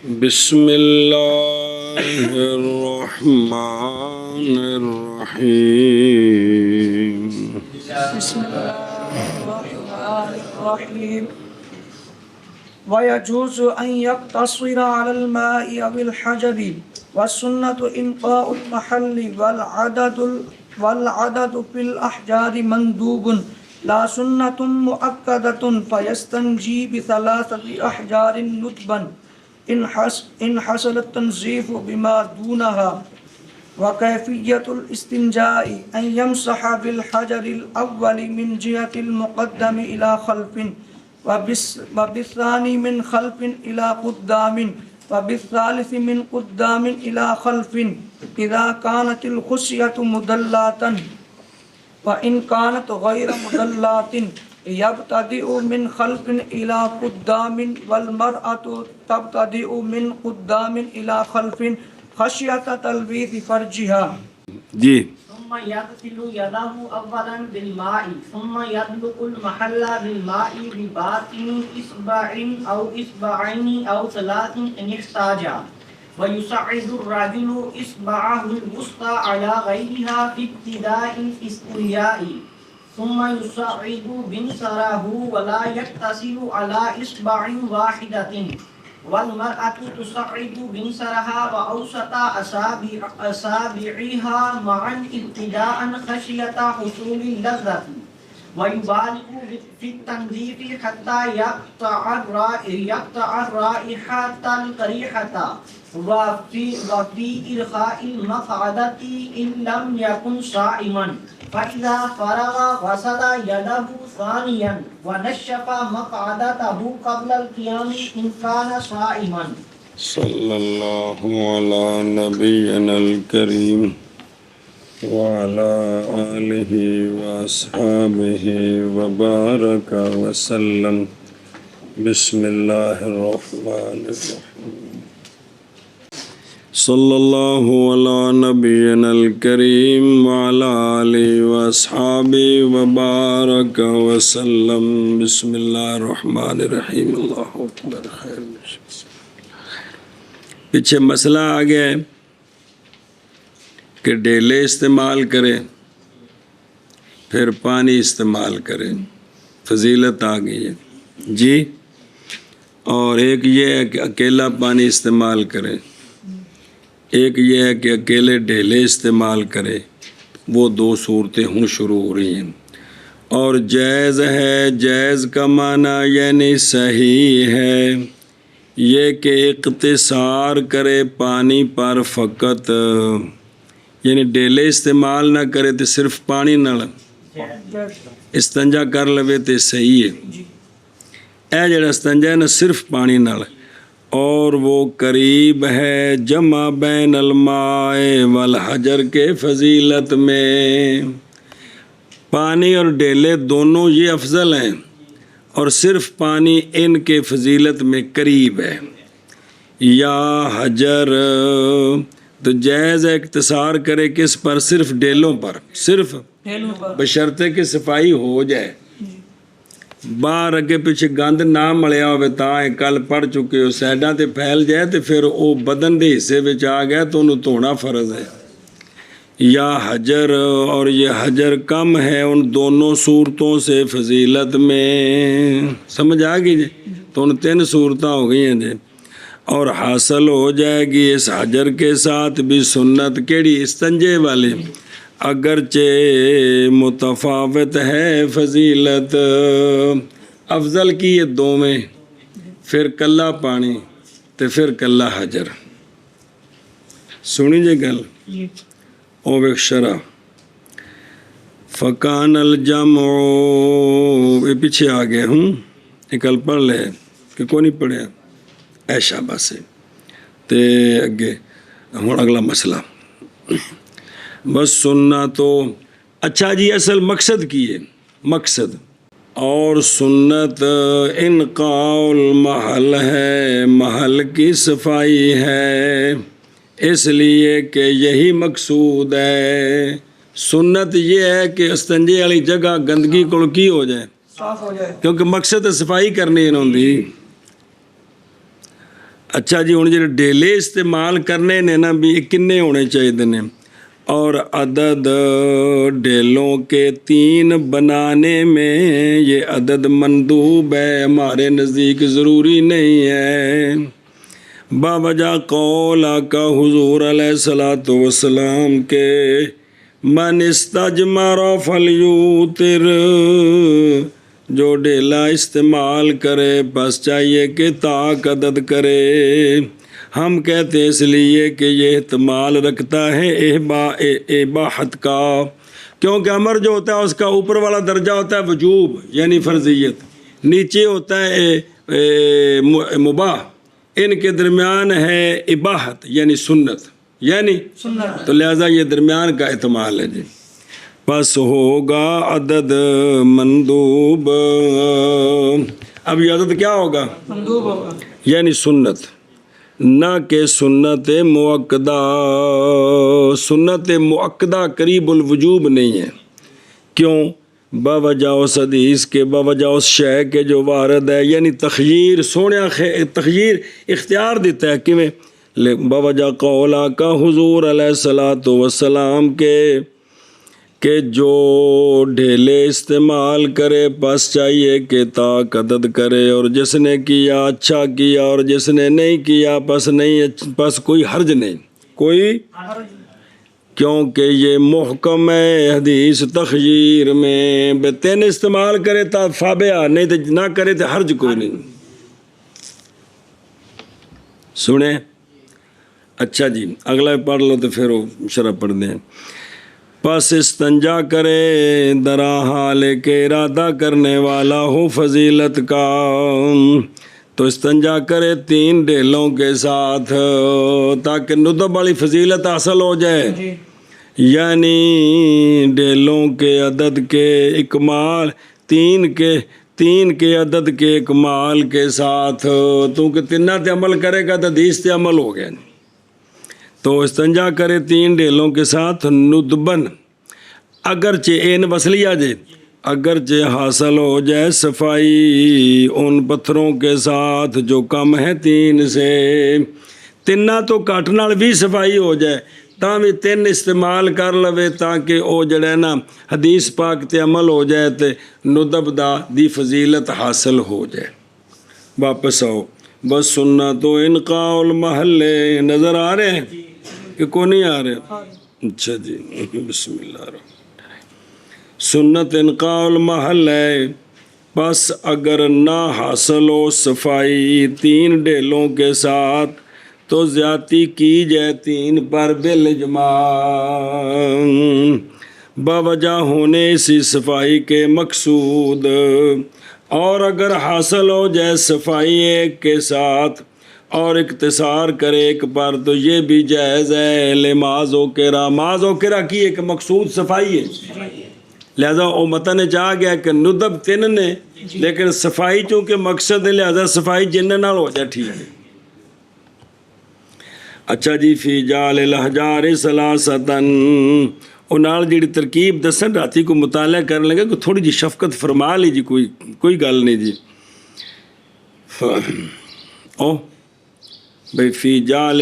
بسم اللہ الرحمن الرحیم بسم الله الرحمن الرحيم ويجوز أن يقتصر على الماء أو الحجر والسنة إنقاء المحل والعدد في الأحجار مندوب لا سنة مؤكدة فيستنجي بثلاثة أحجار ندبا إن حصل التنظيف بما دونها وكيفية الاستنجاء أن يمسح بالحجر الأول من جهة المقدم إلى خلف وبالثاني من خلف إلى قدام وبالثالث من قدام إلى خلف إذا كانت الخصية مدلّة وإن كانت غير مدلّة يبتدئ من خلف إلى قدام والمرأة تبتدئ من قدام إلى خلف خشية تلويث فرجها. جی ثم يغسل يده أولا بالماء ثم يدلق المحل بالماء بباطن إصبع أو إصبعين أو ثلاث إن احتاج ويصعد الرجل إصبعه الوسطى على غيرها في ابتداء الاستنجاء ثم يصعد بنصره ولا يقتصر على إصبع واحدة والمرأة تصعد بنصرها وأوسط أصابعها معا ابتداء خشية حصول اللذة ويبالغ في التنظيف حتى يقطع الرائحة القريحة وفي إرخاء المقعدة إن لم يكن صائما فإذا فرغ غسل يده ثانيا ونشف مقعدته قبل القيام إن كان صائما. صلی اللہ علی نبینا الکریم وعلی آلہ واصحابہ وبارک وسلم. بسم اللہ الرحمن الرحیم. صلی اللہ علی نبینا الکریم وعلی آلہ واصحابہ وبارک وسلم. بسم اللہ الرحمن الرحیم. اللہ اکبر. خیر پیچھے مسئلہ آ گیا ہے کہ ڈیلے استعمال کرے پھر پانی استعمال کرے، فضیلت آ گئی ہے جی. اور ایک یہ ہے کہ اکیلا پانی استعمال کرے، ایک یہ ہے کہ اکیلے ڈیلے استعمال کرے. وہ دو صورتیں شروع ہو رہی ہیں. اور جائز ہے، جائز کا معنی یعنی صحیح ہے یہ کہ اقتصار کرے پانی پر فقط، یعنی ڈیلے استعمال نہ کرے تو صرف پانی نال استنجا کر لوے تو صحیح ہے. اے جڑا استنجا ہے نا صرف پانی نال. اور وہ قریب ہے جمع بین الماء والحجر کے فضیلت میں. پانی اور ڈیلے دونوں یہ افضل ہیں اور صرف پانی ان کے فضیلت میں قریب ہے. یا حجر تو جائز ہے اقتصار کرے کس پر؟ صرف ڈیلوں پر، صرف بشرطے کہ صفائی ہو جائے، باہر اگے پیچھے گند نہ ملیا ہوئے. تاں کل پڑھ چکے ہو سائڈاں تے پھیل جائے تو پھر وہ بدن دے حصے وچ آ گیا تو انہوں دھونا فرض ہے. یا حجر، اور یہ حجر کم ہے ان دونوں صورتوں سے فضیلت میں. سمجھ آ گئی جی؟ تو ان 3 صورتیں ہو گئی ہیں جی. اور حاصل ہو جائے گی اس حجر کے ساتھ بھی سنت. کیڑی؟ استنجے والی. اگرچہ متفاوت ہے فضیلت، افضل کی یہ دو میں، پھر کلا پانی تو پھر کلا حجر. سنی جی گل او شرح. فکان الجمع، یہ پیچھے آ گئے یہ کل پڑھ لے کہ کوئی نہیں پڑھیا ایشا بس. تے اگے ہوں اگلا مسئلہ بس سننا تو. اچھا جی اصل مقصد کی ہے؟ مقصد اور سنت انقاء المحل ہے، محل کی صفائی ہے، اس لیے کہ یہی مقصود ہے. سنت یہ ہے کہ استنجے والی جگہ گندگی کو کی ہو جائے، صاف ہو جائے، کیونکہ مقصد صفائی کرنی انہوں دی. ਅੱਛਾ ਜੀ, ਹੁਣ ਜਿਹੜੇ ਡੇਲੇ ਇਸਤੇਮਾਲ ਕਰਨੇ ਨੇ ਨਾ ਵੀ ਇਹ ਕਿੰਨੇ ਹੋਣੇ ਚਾਹੀਦੇ ਨੇ। اور عدد ڈیلوں کے 3 بنانے میں یہ عدد مندوب ہے، ہمارے نزدیک ضروری نہیں ہے، باوجہ قول آقا حضور علیہ الصلوۃ والسلام کے من استجمر فلیوتر، جو ڈیلا استعمال کرے بس چاہیے کہ طاق عدد کرے۔ ہم کہتے ہیں اس لیے کہ یہ احتمال رکھتا ہے اباحت کا، کیونکہ امر جو ہوتا ہے اس کا اوپر والا درجہ ہوتا ہے وجوب یعنی فرضیت، نیچے ہوتا ہے مباح، ان کے درمیان ہے اباحت یعنی سنت، یعنی تو لہذا یہ درمیان کا احتمال ہے جی۔ پس ہوگا عدد مندوب، اب یہ عدد کیا ہوگا؟ مندوب ہوگا، یعنی سنت، نہ کہ سنت مؤکدہ۔ سنت مؤکدہ قریب الوجوب نہیں ہے، کیوں؟ باوجہ اس حدیث کے، باوجہ اس شے کے جو وارد ہے، یعنی تخییر، سونے تخییر اختیار دیتا ہے کیویں؟ باوجہ قول آقا حضور علیہ الصلوۃ والسلام کے کہ جو ڈھیلے استعمال کرے پس چاہیے کہ طاق عدد کرے، اور جس نے کیا اچھا کیا اور جس نے نہیں کیا پس کوئی حرج نہیں، کوئی، کیونکہ یہ محکم ہے حدیث تخییر میں، 3 استعمال کرے تا فابعہ، نہیں تو نہ کرے تو حرج کوئی نہیں۔ سنیں اچھا جی، اگلا پڑھ لو تو پھر وہ شرح پڑھ دیں۔ پس استنجا کرے درا حال کے ارادہ کرنے والا ہو فضیلت کا، تو استنجا کرے 3 ڈیلوں کے ساتھ تاکہ ندب والی فضیلت حاصل ہو جائے، یعنی ڈیلوں کے عدد کے اکمال، 3 کے عدد کے اکمال کے ساتھ، تو کہ 3 تے عمل کرے گا تو حدیث تے عمل ہو گیا۔ تو استنجا کرے 3 ڈیلوں کے ساتھ ندبن، اگرچہ این وصلی آ جائے، اگرچہ حاصل ہو جائے صفائی ان پتھروں کے ساتھ جو کم ہے 3 سے، 3 تو کٹ نال بھی صفائی ہو جائے تاں بھی 3 استعمال کر لوے تاکہ او جڑا ہے نا حدیث پاک تے عمل ہو جائے تے ندب دی فضیلت حاصل ہو جائے۔ واپس آؤ، بس سننا تو انقاء المحلے نظر آ رہے ہیں کہ کو نہیں آ رہے؟ اچھا جی، بسم اللہ الرحمن الرحیم۔ سنت انقاء المحل ہے، بس اگر نہ حاصل ہو صفائی 3 ڈیلوں کے ساتھ تو زیادتی کی جائے 3 پر بالاجماع، باوجہ ہونے اسی صفائی کے مقصود، اور اگر حاصل ہو جائے صفائی 1 کے ساتھ اور اقتصار کرے 1 پر تو یہ بھی جائز ہے، لماز و کرا، ماز و کرا کی ایک مقصود صفائی ہے، لہذا وہ متن چاہ گیا کہ ندب 3 نے لیکن صفائی چونکہ مقصد ہے لہذا صفائی جن نال ہو جائے، ٹھیک ہے۔ اچھا جی، فی جال الاحجار ثلاثتاً، وہ نال جڑی ترکیب دسن راتی کو مطالعہ کرنے لگا کہ تھوڑی جی شفقت فرما لی جی، کوئی گل نہیں جی۔ او بھئی فی جال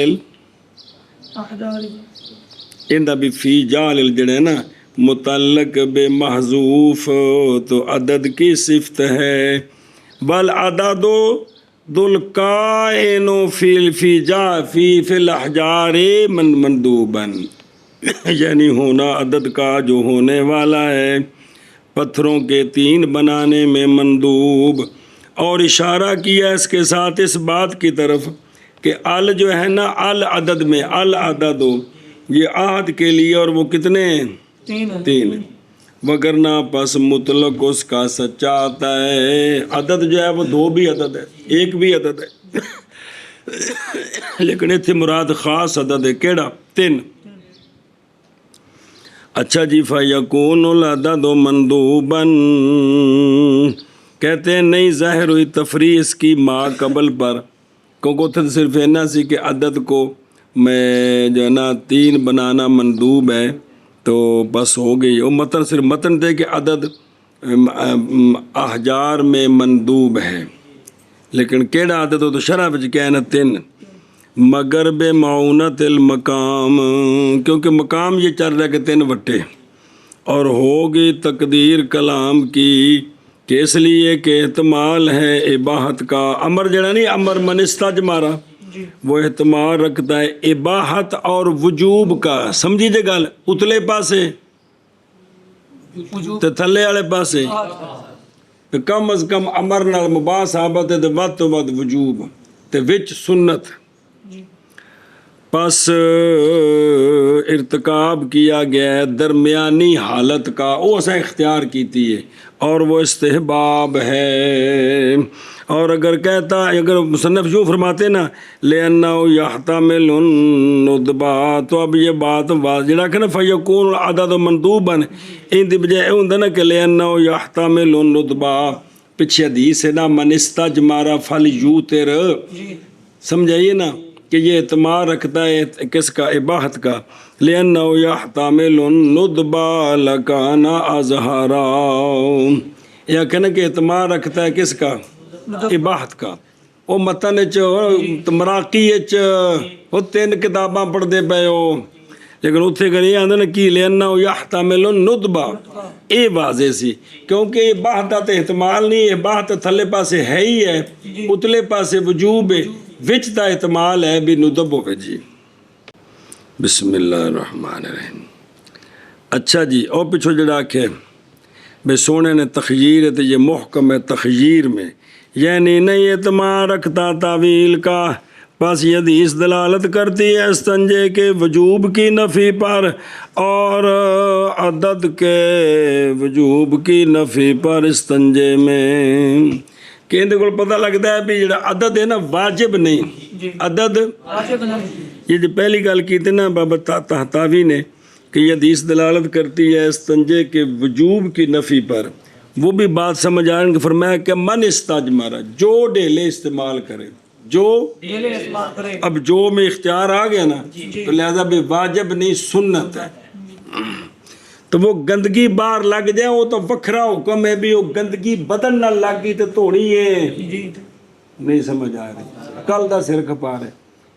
اندہ بھی فی جال جڑے ہے نا متعلق بے محذوف تو عدد کی صفت ہے، بل عدد دلقائن فی الاحجار مندوباً، یعنی ہونا عدد کا جو ہونے والا ہے پتھروں کے 3 بنانے میں مندوب، اور اشارہ کیا اس کے ساتھ اس بات کی طرف کہ ال جو ہے نا العدد میں العدد یہ عہد کے لیے، اور وہ کتنے ہیں؟ 3، وگرنہ پس مطلق اس کا سچا آتا ہے، عدد جو ہے وہ 2 بھی عدد ہے 1 بھی عدد ہے، لیکن اتنے مراد خاص عدد ہے، کیڑا؟ 3۔ اچھا جی، فَيَكُونُ الْعَدَدُ مَنْدُوبًا، کہتے ہیں نہیں ظاہر ہوئی تفریح اس کی ما قبل پر، کیونکہ اتنے صرف اینا سی کہ عدد کو میں جو ہے نا 3 بنانا مندوب ہے تو بس ہو گئی، وہ متن صرف متن تھے کہ عدد احجار میں مندوب ہے، لیکن کیڑا عدد ہو تو شرح وچ کہنا 3، مگر بے معونت المقام، کیونکہ مقام یہ چل رہا ہے کہ 3 وٹے، اور ہوگی تقدیر کلام کی کہ اس لیے کہ احتمال ہے اباحت کا، امر جڑا نہیں امر من استجمارا، جی وہ احتمال رکھتا ہے اباحت اور وجوب کا، سمجھی جے گل، اتلے پاسے تے تھلے والے پاسے تے کم از کم امر نال مباح ثابت ہے تے ود تو ود وجوب تے وچ سنت، جی پس ارتکاب کیا گیا ہے درمیانی حالت کا، وہ اسے اختیار کیتی ہے اور وہ استحباب ہے۔ اور اگر کہتا اگر مصنف یوں فرماتے نا لِأَنَّهُ يَحْتَمِلُ النُّدْبَا، تو اب یہ بات جڑا کہ نا فَيَكُونُ الْعَدَدُ مَنْدُوبًا، ان دی بجائے ہوندا نا کہ لِأَنَّهُ يَحْتَمِلُ النُّدْبَا، پیچھے حدیث ہے نا من استجمر فلیوتر، جی سمجھائیے نا کہ یہ اعتماد رکھتا ہے کس کا، اباحت کا، لِأَنَّهُ يَحْتَمِلُ النُّدْبَا لَكَانَ أَزْهَرًا، یا کہنا کہ اعتماد رکھتا ہے کس کا، اباحت کا۔ وہ متن مراقی وہ 3 کتاباں پڑھ دے پے ہو، لیکن اتنے کہ یہ آدھے نا کی لِأَنَّهُ يَحْتَمِلُ النُّدْبَا، یہ واضح سی، کیونکہ اباحت کا تو احتمال نہیں، اباحت تھلے پاسے ہے ہی ہے، اتلے پاسے وجوب ہے، وچ دا احتمال ہے بھی ندب ہوئے جی۔ بسم اللہ الرحمن الرحیم۔ اچھا جی، اور پچھو جڑا کہ بے سونے نے تخییر ہے تو یہ محکم ہے تخییر میں، یعنی نہیں اعتماد رکھتا تعویل کا، بس یہ حدیث دلالت کرتی ہے استنجے کے وجوب کی نفی پر اور عدد کے وجوب کی نفی پر استنجے میں، کہ اندے کو پتہ لگتا ہے بھی جڑا عدد ہے نا واجب نہیں، عدد یہ جو پہلی گل کی تھی نا بابا تحتاوی نے کہ یہ حدیث دلالت کرتی ہے استنجے کے وجوب کی نفی پر، وہ بھی بات سمجھ آئیں کہ فرمایا کہ من استجمارا، جو ڈیلے استعمال کرے، جو اب جو میں اختیار آ گیا نا تو لہذا بھی واجب نہیں سنت ہے، تو وہ گندگی باہر لگ جائے وہ تو وکھرا حکم ہے، بھی وہ گندگی بدن نہ لگ گئی تو دھونی ہے، نہیں سمجھ آ رہی، کل دا سر کھپا رہے،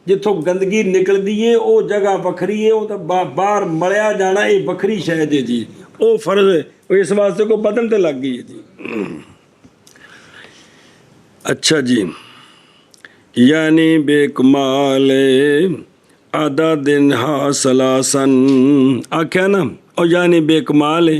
جتوں گندگی نکل دی ہے وہ جگہ وکھری ہے، وہ تو باہر مڑیا جانا یہ وکھری شاید ہے جی، وہ فرض ہے، اس واسطے کو بدن تے لگ گئی ہے جی۔ اچھا جی، یعنی بے کمال عدد حاصلاسن آکھیا نا، اور یعنی بے کمال ہے،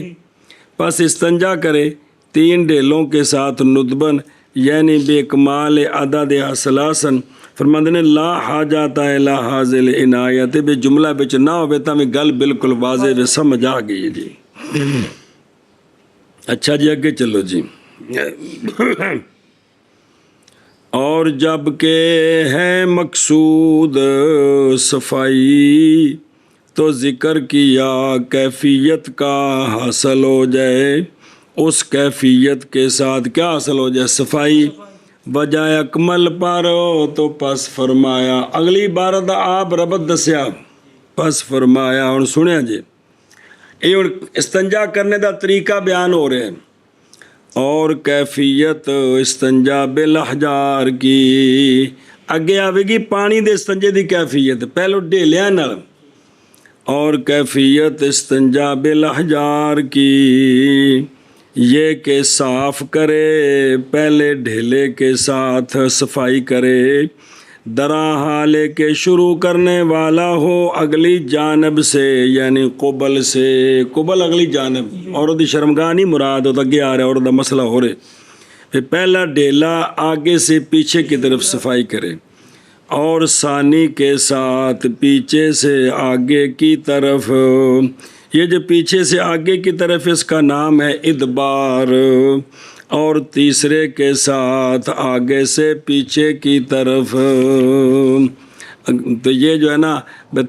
پس استنجا کرے 3 ڈیلوں کے ساتھ ندبن، یعنی بے کمال عدد حاصلاسن، فرماندے نے لا حاجات الی حاضل عنایت، بھی جملہ بچ نہ ہوئے تا میں گل بالکل واضح بھی سمجھ آ گئی جی۔ اچھا جی آگے چلو جی، اور جب کہ ہے مقصود صفائی تو ذکر کیا کیفیت کا حاصل ہو جائے، اس کیفیت کے ساتھ کیا حاصل ہو جائے، صفائی، بجائے اکمل پر تو پس فرمایا، اگلی عبارت آپ ربط دسیا، پس فرمایا، اور سنیا جی یہ استنجا کرنے دا طریقہ بیان ہو رہے ہیں، اور کیفیت استنجا بالاحجار کی، اگے آوے گی پانی دے استنجے دی کیفیت، پہلو ڈیلیاں نال، اور کیفیت استنجا بالاحجار کی یہ کہ صاف کرے، پہلے ڈھیلے کے ساتھ صفائی کرے، درا حالے کے شروع کرنے والا ہو اگلی جانب سے، یعنی قبل سے، قبل اگلی جانب، عورت دی شرمگاہ نہیں مراد ہوتا، آگے آ رہا ہے عورت دا مسئلہ ہو رہے، پھر پہلا ڈھیلا آگے سے پیچھے کی طرف صفائی کرے، اور ثانی کے ساتھ پیچھے سے آگے کی طرف، یہ جو پیچھے سے آگے کی طرف اس کا نام ہے ادبار، اور تیسرے کے ساتھ آگے سے پیچھے کی طرف، تو یہ جو ہے نا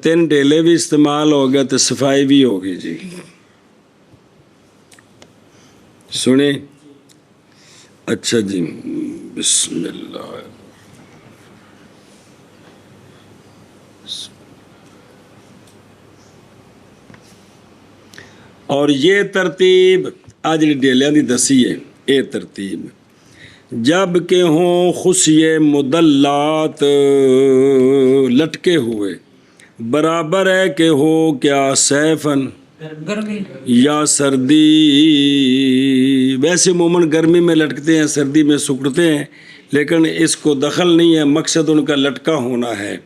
3 ڈیلے بھی استعمال ہو گیا تو صفائی بھی ہوگی جی۔ سنیں اچھا جی، بسم اللہ، اور یہ ترتیب آج ڈیلیاں دی دسی ہے، یہ ترتیب جب کہ ہوں خصیے مدلات لٹکے ہوئے، برابر ہے کہ ہو کیا سیفن گرمی یا سردی، ویسے عموماً گرمی میں لٹکتے ہیں، سردی میں سکڑتے ہیں، لیکن اس کو دخل نہیں ہے، مقصد ان کا لٹکا ہونا ہے۔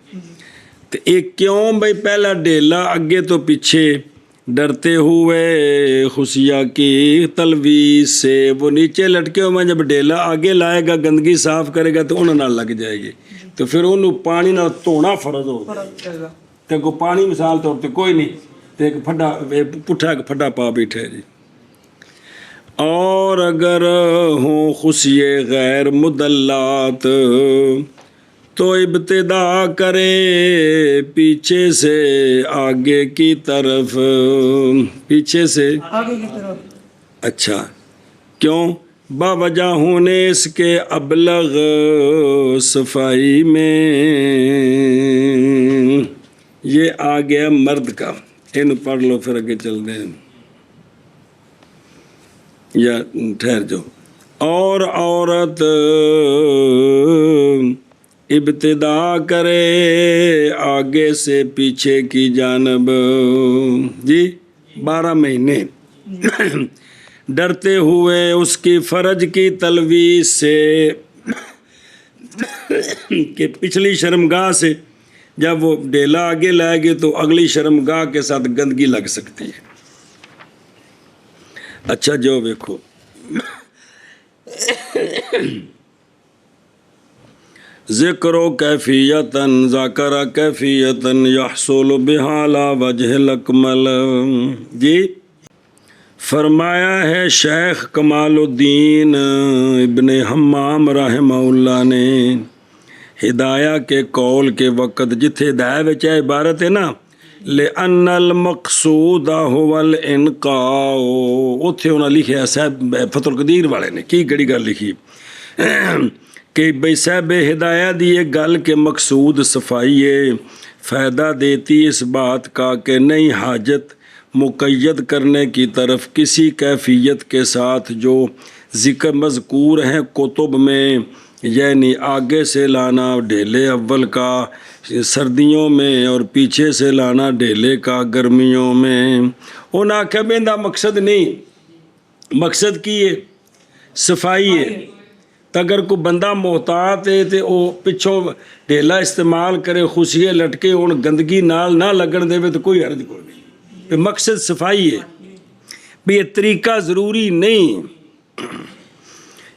تو ایک کیوں بھائی پہلا ڈیلا اگے تو پیچھے، ڈرتے ہوئے خصیہ کی تلویز سے، وہ نیچے لٹکے ہوئے، جب ڈیلا آگے لائے گا گندگی صاف کرے گا تو انہوں نہ لگ جائے گی، تو پھر انہوں پانی نہ دھونا فرض ہوگا۔ فرق جائے گا۔ تے کو پانی مثال طور تے کوئی نہیں، تے ایک پھڈا پٹھا ایک پھڈا پا بیٹھے جی۔ اور اگر ہوں خصیے غیر مدلات تو ابتدا کرے پیچھے سے آگے کی طرف، پیچھے سے آگے کی طرف۔ اچھا کیوں؟ باوجہ ہونے اس کے ابلغ صفائی میں، یہ آ گیا مرد کا، ان پڑھ لو پھر آگے چل دیں یا ٹھہر جاؤ۔ اور عورت ابتدا کرے آگے سے پیچھے کی جانب، جی 12 مہینے ڈرتے ہوئے اس کی فرج کی تلویز سے، کہ پچھلی شرمگاہ سے جب وہ ڈیلا آگے لائے گے تو اگلی شرمگاہ کے ساتھ گندگی لگ سکتی ہے۔ اچھا جو دیکھو ذکر و کیفیتاً ذاکر کیفیتاً یحصل بہا لا وجہ الاکمل، جی فرمایا ہے شیخ کمال الدین ابن حمام رحمہ اللہ نے ہدایہ کے قول کے وقت، جتھے ہدایہ وچ عبارت ہے نا لِأَنَّ الْمَقْصُودَ هُوَ الْإِنْقَاءُ، اتھے انہوں نے لکھیا صاحب فتح القدیر والے نے کی گڑی گل لکھی کہ بھئی صاحب ہدایہ دی یہ گل کہ مقصود صفائی ہے، فائدہ دیتی اس بات کا کہ نہیں حاجت مقید کرنے کی طرف کسی کیفیت کے ساتھ جو ذکر مذکور ہیں کتب میں، یعنی آگے سے لانا ڈھیلے اول کا سردیوں میں اور پیچھے سے لانا ڈھیلے کا گرمیوں میں، انہاں آکھا بیندہ مقصد نہیں، مقصد کی ہے صفائی ہے۔ تو اگر کوئی بندہ محتاط ہے تو وہ پچھوں ڈھیلا استعمال کرے، خصیے لٹکے ان گندگی نال نہ لگن دے تو کوئی حرج کوئی نہیں، پہ مقصد صفائی ہے، بھی یہ طریقہ ضروری نہیں،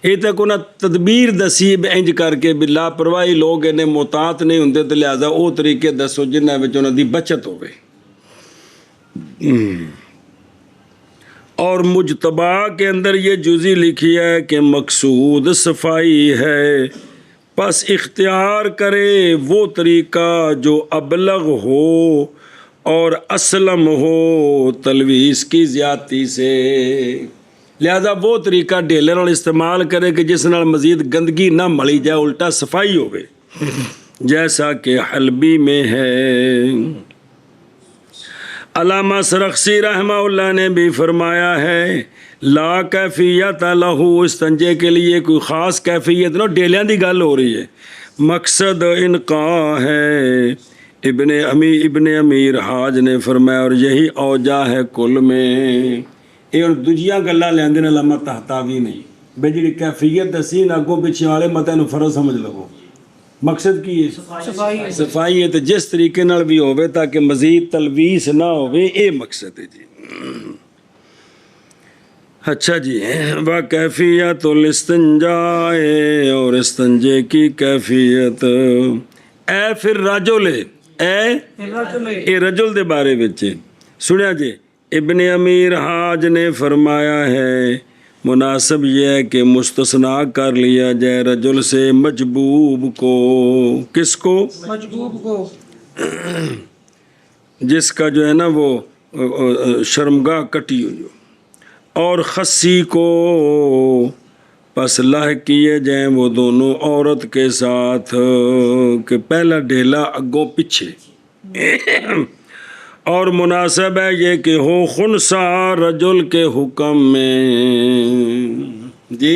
یہ تک انہیں تدبیر دسی انج کر کے بھی لاپرواہی لوگ انہیں محتاط نہیں ہوندے تو لہذا وہ طریقے دسو جنہ وچ انہاں دی بچت ہوئے۔ اور مجتبہ کے اندر یہ جزی لکھی ہے کہ مقصود صفائی ہے، پس اختیار کرے وہ طریقہ جو ابلغ ہو اور اسلم ہو تلویز کی زیادتی سے، لہذا وہ طریقہ ڈھیلے نال استعمال کرے کہ جس نال مزید گندگی نہ ملی جائے، الٹا صفائی ہوئے، جیسا کہ حلبی میں ہے۔ علامہ سرخسی رحمہ اللہ نے بھی فرمایا ہے لا کیفیت لہو، استنجے کے لیے کوئی خاص کیفیت نہ، ڈیلیاں دی گل ہو رہی ہے، مقصد انقاء ہے۔ ابن امیر حاج نے فرمایا اور یہی اوجا ہے کل میں، یہ دوجیاں گلاں لیندے نے علامہ طحطاوی نہیں، بے جڑی کیفیت دسی نہ اگوں پیچھے والے متے نو فرض سمجھ لو، مقصد کی ہے صفائی ہے، تو جس طریقے نال بھی ہوئے تاکہ مزید تلویث نہ ہوئے، اے مقصد ہے جی۔ اچھا جی، وہ کیفیت الاستنجاء، اور استنجے کی کیفیت، اے پھر رجل، اے رجل دے بارے وچ سنیا جی، ابن امیر حاج نے فرمایا ہے مناسب یہ ہے کہ مستثنیٰ کر لیا جائے رجل سے مجبوب کو، کس کو؟ مجبوب کو، جس کا جو ہے نا وہ شرمگاہ کٹی ہوئی ہو، اور خصی کو، پس لاحق کیے جائیں وہ دونوں عورت کے ساتھ کہ پہلا ڈھیلا اگوں پیچھے، اور مناسب ہے یہ کہ ہو خنثی رجل کے حکم میں، جی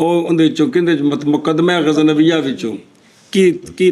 ਉਹ ਉਹਦੇ ਚੋਂ ਕਹਿੰਦੇ ਮੁਕੱਦਮਾ ਗਜ਼ਨਵੀਆ ਵਿੱਚੋਂ ਕੀ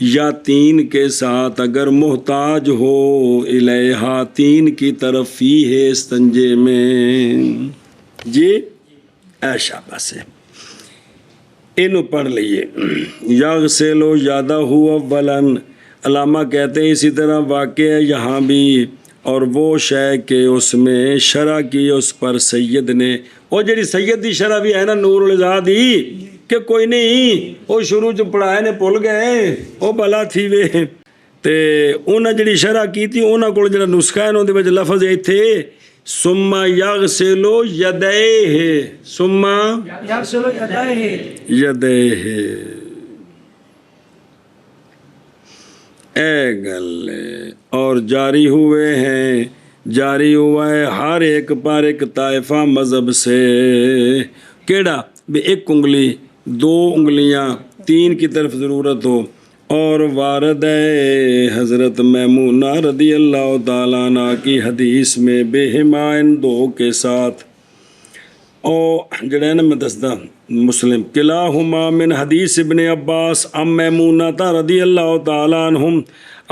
یا تین کے ساتھ اگر محتاج ہو الیہا تین کی طرف فی ہے استنجے میں جی ایشا بس ہے انہوں پڑھ لئیے یغسلو یادہ اولن علامہ کہتے ہیں اسی طرح واقع ہے یہاں بھی اور وہ شے کہ اس میں شرح کی اس پر سید نے وہ جڑی سید دی شرح بھی ہے نا نور الزا دی کہ کوئی نہیں وہ شروع چ پڑھائے نے بھول گئے وہ بلا تھی وے تے انہاں جڑی شرح کی تھی انہاں کول جڑا نسخہ ہے انہاں دے وچ لفظ ایتھے ثم یغسل یدیہ ثم یغسل یدیہ یدیہ اے گل اور جاری ہوئے ہیں جاری ہوا ہے ہر ایک پر ایک طائفہ مذہب سے کیڑا بھی ایک انگلی دو انگلیاں تین کی طرف ضرورت ہو اور وارد ہے حضرت میمونہ رضی اللہ تعالیٰ عنہ کی حدیث میں بہما ان دو کے ساتھ اور جڑا ہے نا میں دستا مسلم کلاہما من حدیث ابن عباس ام میمونہ رضی اللہ تعالیٰ عنہم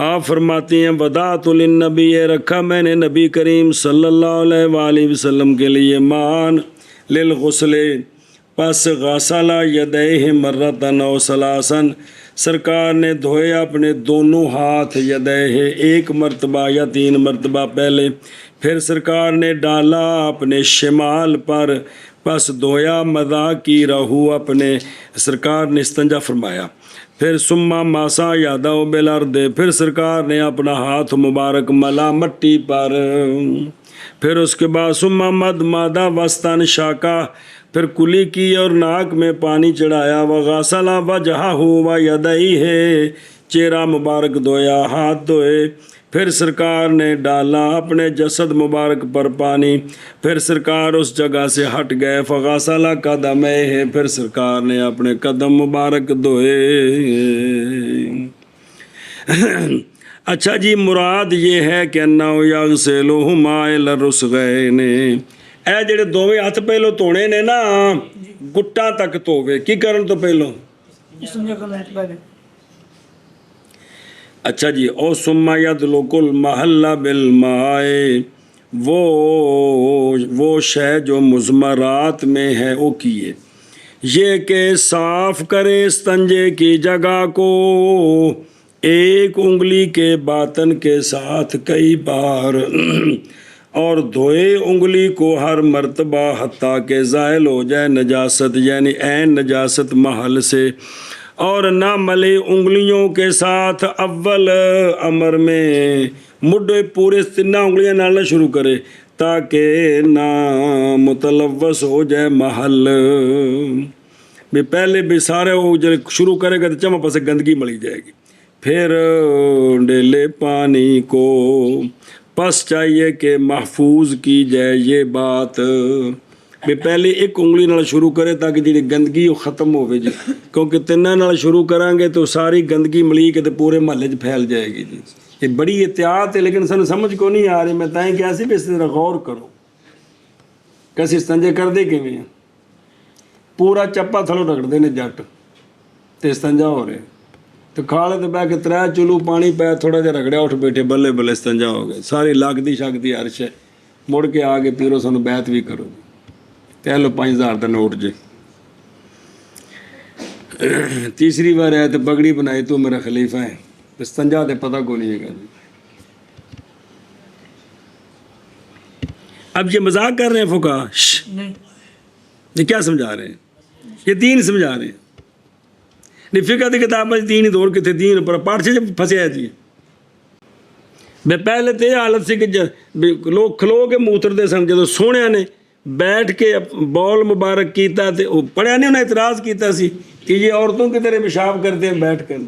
آپ فرماتی ہیں وداعت للنبی رکھا میں نے نبی کریم صلی اللہ علیہ وآلہ وسلم کے لیے مان للغسل پس غسل یدیہ مرتن و ثلاثن سرکار نے دھوئے اپنے دونوں ہاتھ یدیہ ایک مرتبہ یا تین مرتبہ پہلے پھر سرکار نے ڈالا اپنے شمال پر پس دھویا مدا کی رہو اپنے سرکار نے استنجا فرمایا پھر سما ماسا یادہ بالارض پھر سرکار نے اپنا ہاتھ مبارک ملا مٹی پر پھر اس کے بعد سما مد مادہ وسطن شاکا پھر کلی کی اور ناک میں پانی چڑھایا وغسلا وجہہ و یدیہ چہرہ مبارک دھویا ہاتھ دھوئے پھر سرکار نے ڈالا اپنے جسد مبارک پر پانی پھر سرکار اس جگہ سے ہٹ گئے فغسل قدمیہ پھر سرکار نے اپنے قدم مبارک دھوئے اچھا جی مراد یہ ہے کہ انہو یغسلہما الی الرسغین اے جڑے دوویں ہاتھ پہلو دھونے نے نا گٹاں تک دھوے کی کرن تو پہلو استنجا کرنے سے پہلے اچھا جی او ثم یدلک المحل بالماء وہ شے جو مضمرات میں ہے وہ کیے یہ کہ صاف کرے استنجے کی جگہ کو ایک انگلی کے باطن کے ساتھ کئی بار اور دھوئے انگلی کو ہر مرتبہ حتیٰ کہ زائل ہو جائے نجاست یعنی عین نجاست محل سے اور نہ ملے انگلیوں کے ساتھ اول امر میں مڈے پورے تینہ انگلیاں نہ شروع کرے تاکہ نہ متلوث ہو جائے محل بھی پہلے بھی سارے وہ جب شروع کرے گا تو چمہ پاسے گندگی ملی جائے گی پھر ڈیلے پانی کو پس چاہیے کہ محفوظ کی جائے یہ بات بھی پہلے ایک انگلی نال شروع کرے تاکہ جی گندگی ختم ہوئے جی کیونکہ تینہ نال شروع کریں گے تو ساری گندگی ملی کے تو پورے محلے پھیل جائے گی جی یہ بڑی احتیاط ہے لیکن سن سمجھ کو نہیں آ رہی میں تائیں کہ ایسے بھی اس طرح غور کرو کیسے استنجے کر دے کے میں پورا چپا تھلو رگڑ دے نے جٹ تے استنجا ہو رہے تو کھالے تو بہ کے 3 چلو پانی پہ تھوڑا جہا رگڑیا اٹھ بیٹھے بلے بلے استنجا ہو گئے ساری لگتی شکتی عرش ہے مڑ کے آ کے پیرو سانو بیعت بھی کرو کہہ لو 5000 کا نوٹ جی تیسری بار آیا تو پگڑی بنائی تو میرا خلیفہ ہے استنجا تے پتہ کو نہیں ہے گا جی اب یہ مذاق کر رہے ہیں فقہ نہیں یہ کیا سمجھا رہے ہیں یہ دین سمجھا رہے ہیں نہیں فقہ دی کتاب میں دین ہی دور کے تھے دین پر پاٹ سے جب پھنسے آئے تھی میں پہلے تے حالت سے کہ لوگ کھلو کے موتر دے سن جدو سونے نے بیٹھ کے بول مبارک کیتا تے پڑھیا نہیں انہیں اعتراض کیتا سی کہ یہ عورتوں کی طرح پیشاب کرتے ہیں بیٹھ کر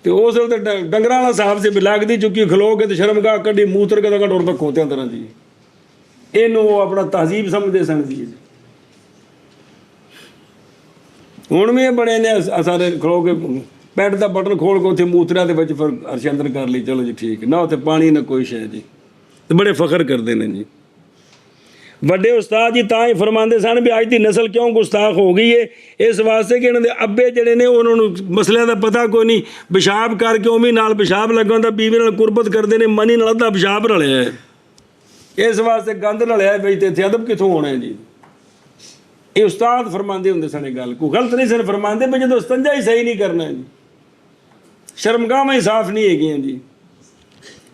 تو اس وقت ڈنگرا والا صاحب سے بلاگ دی چکی کھلو کے تو شرم گاہ کڈی موتر کے تک ڈور تک کھوتے ہیں طرح جی یہ وہ اپنا تہذیب سمجھتے سن دی ہوں بھی بڑے نے سارے کھلو کے پیٹ کا بٹن کھول کے اتنے موترا کے بچ پھر عرش اندر کر لی چلو جی ٹھیک نہ اتنے پانی نہ کوئی شے جی تو بڑے فخر کرتے ہیں جی ਵੱਡੇ ਉਸਤਾਦ ਜੀ ਤਾਂ ਹੀ ਫਰਮਾਉਂਦੇ ਸਨ ਵੀ ਅੱਜ ਦੀ ਨਸਲ ਕਿਉਂ ਗੁਸਤਾਖ ਹੋ ਗਈ ਏ, ਇਸ ਵਾਸਤੇ ਕਿ ਇਹਨਾਂ ਦੇ ਅੱਬੇ ਜਿਹੜੇ ਨੇ ਉਹਨਾਂ ਨੂੰ ਮਸਲਿਆਂ ਦਾ ਪਤਾ ਕੋਈ ਨਹੀਂ, ਪਿਸ਼ਾਬ ਕਰਕੇ ਉਵੇਂ ਨਾਲ ਪਿਸ਼ਾਬ ਲੱਗਾ ਹੁੰਦਾ, ਬੀਵੀ ਨਾਲ ਕੁਰਬਤ ਕਰਦੇ ਨੇ, ਮਨੀ ਨਾਲ ਅੱਧਾ ਪਿਸ਼ਾਬ ਰਲਿਆ ਹੈ, ਇਸ ਵਾਸਤੇ ਗੰਦ ਰਲਿਆ ਬਈ ਤੇ ਇੱਥੇ ਅਦਬ ਕਿੱਥੋਂ ਹੋਣਾ ਜੀ। ਇਹ ਉਸਤਾਦ ਫਰਮਾਉਂਦੇ ਹੁੰਦੇ ਸਨ, ਇਹ ਗੱਲ ਕੋਈ ਗਲਤ ਨਹੀਂ ਸਨ ਫਰਮਾਉਂਦੇ, ਵੀ ਜਦੋਂ ਸਤੰਜਾ ਹੀ ਸਹੀ ਨਹੀਂ ਕਰਨਾ ਜੀ, ਸ਼ਰਮਗਾਹਾਂ ਹੀ ਸਾਫ਼ ਨਹੀਂ ਹੈਗੀਆਂ ਜੀ।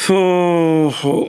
ਹੋ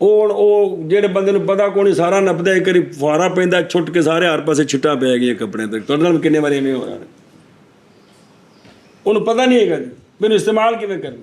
ਉਹ ਜਿਹੜੇ ਬੰਦੇ ਨੂੰ ਪਤਾ ਕੋਈ ਨਹੀਂ, ਸਾਰਾ ਨੱਪਦਾ, ਇੱਕ ਵਾਰੀ ਫੁਆਰਾ ਪੈਂਦਾ ਛੁੱਟ ਕੇ ਸਾਰੇ ਹਰ ਪਾਸੇ ਛਿੱਟਾ ਪੈ ਗਿਆ ਕੱਪੜੇ ਤੇ। ਤੁਹਾਡੇ ਨਾਲ ਕਿੰਨੇ ਵਾਰੀ ਐਵੇਂ ਹੋ ਰਿਹਾ, ਉਹਨੂੰ ਪਤਾ ਨਹੀਂ ਹੈਗਾ ਜੀ ਮੈਨੂੰ ਇਸਤੇਮਾਲ ਕਿਵੇਂ ਕਰਨਾ।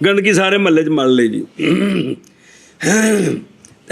ਗੰਦਗੀ ਸਾਰੇ ਮਹੱਲੇ 'ਚ ਮਲ ਲਈ ਜੀ।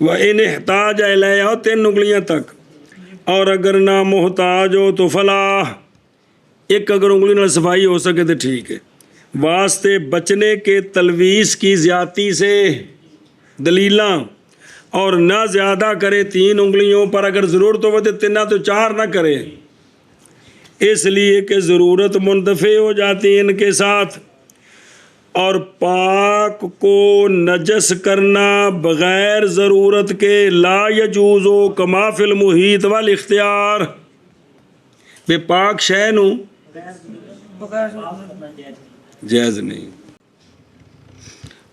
وَإِنِ احْتَاجَ إِلَيْهَا 3 انگلیاں تک، اور اگر نہ محتاج ہو تو فلاح، ایک اگر انگلی نہ صفائی ہو سکے تو ٹھیک ہے۔ واسطے بچنے کے تلویث کی زیادتی سے دلیلاں، اور نہ زیادہ کرے 3 انگلیوں پر، اگر ضرورت ہو تو 3 تو 4 نہ کرے، اس لیے کہ ضرورت منتفع ہو جاتی ہے ان کے ساتھ۔ اور پاک کو نجس کرنا بغیر ضرورت کے لا یجوز کما فی المحیط والاختیار، بے پاک شے نو جائز نہیں۔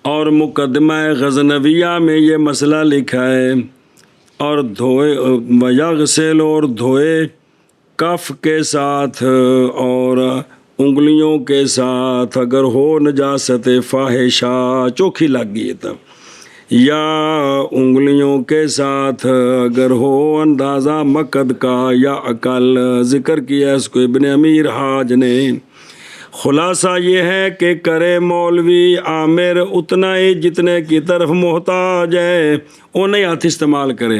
اور مقدمہ غزنویہ میں یہ مسئلہ لکھا ہے، اور دھوئے ویغسل، اور دھوئے کف کے ساتھ اور انگلیوں کے ساتھ اگر ہو نجاست فاحشہ، چوکھی لگ گئی تب، یا انگلیوں کے ساتھ اگر ہو اندازہ مقد کا یا عقل، ذکر کیا اس کو ابن امیر حاج نے۔ خلاصہ یہ ہے کہ کرے مولوی عامر اتنا ہی جتنے کی طرف محتاج ہے، اتنا ہی ہاتھ استعمال کرے،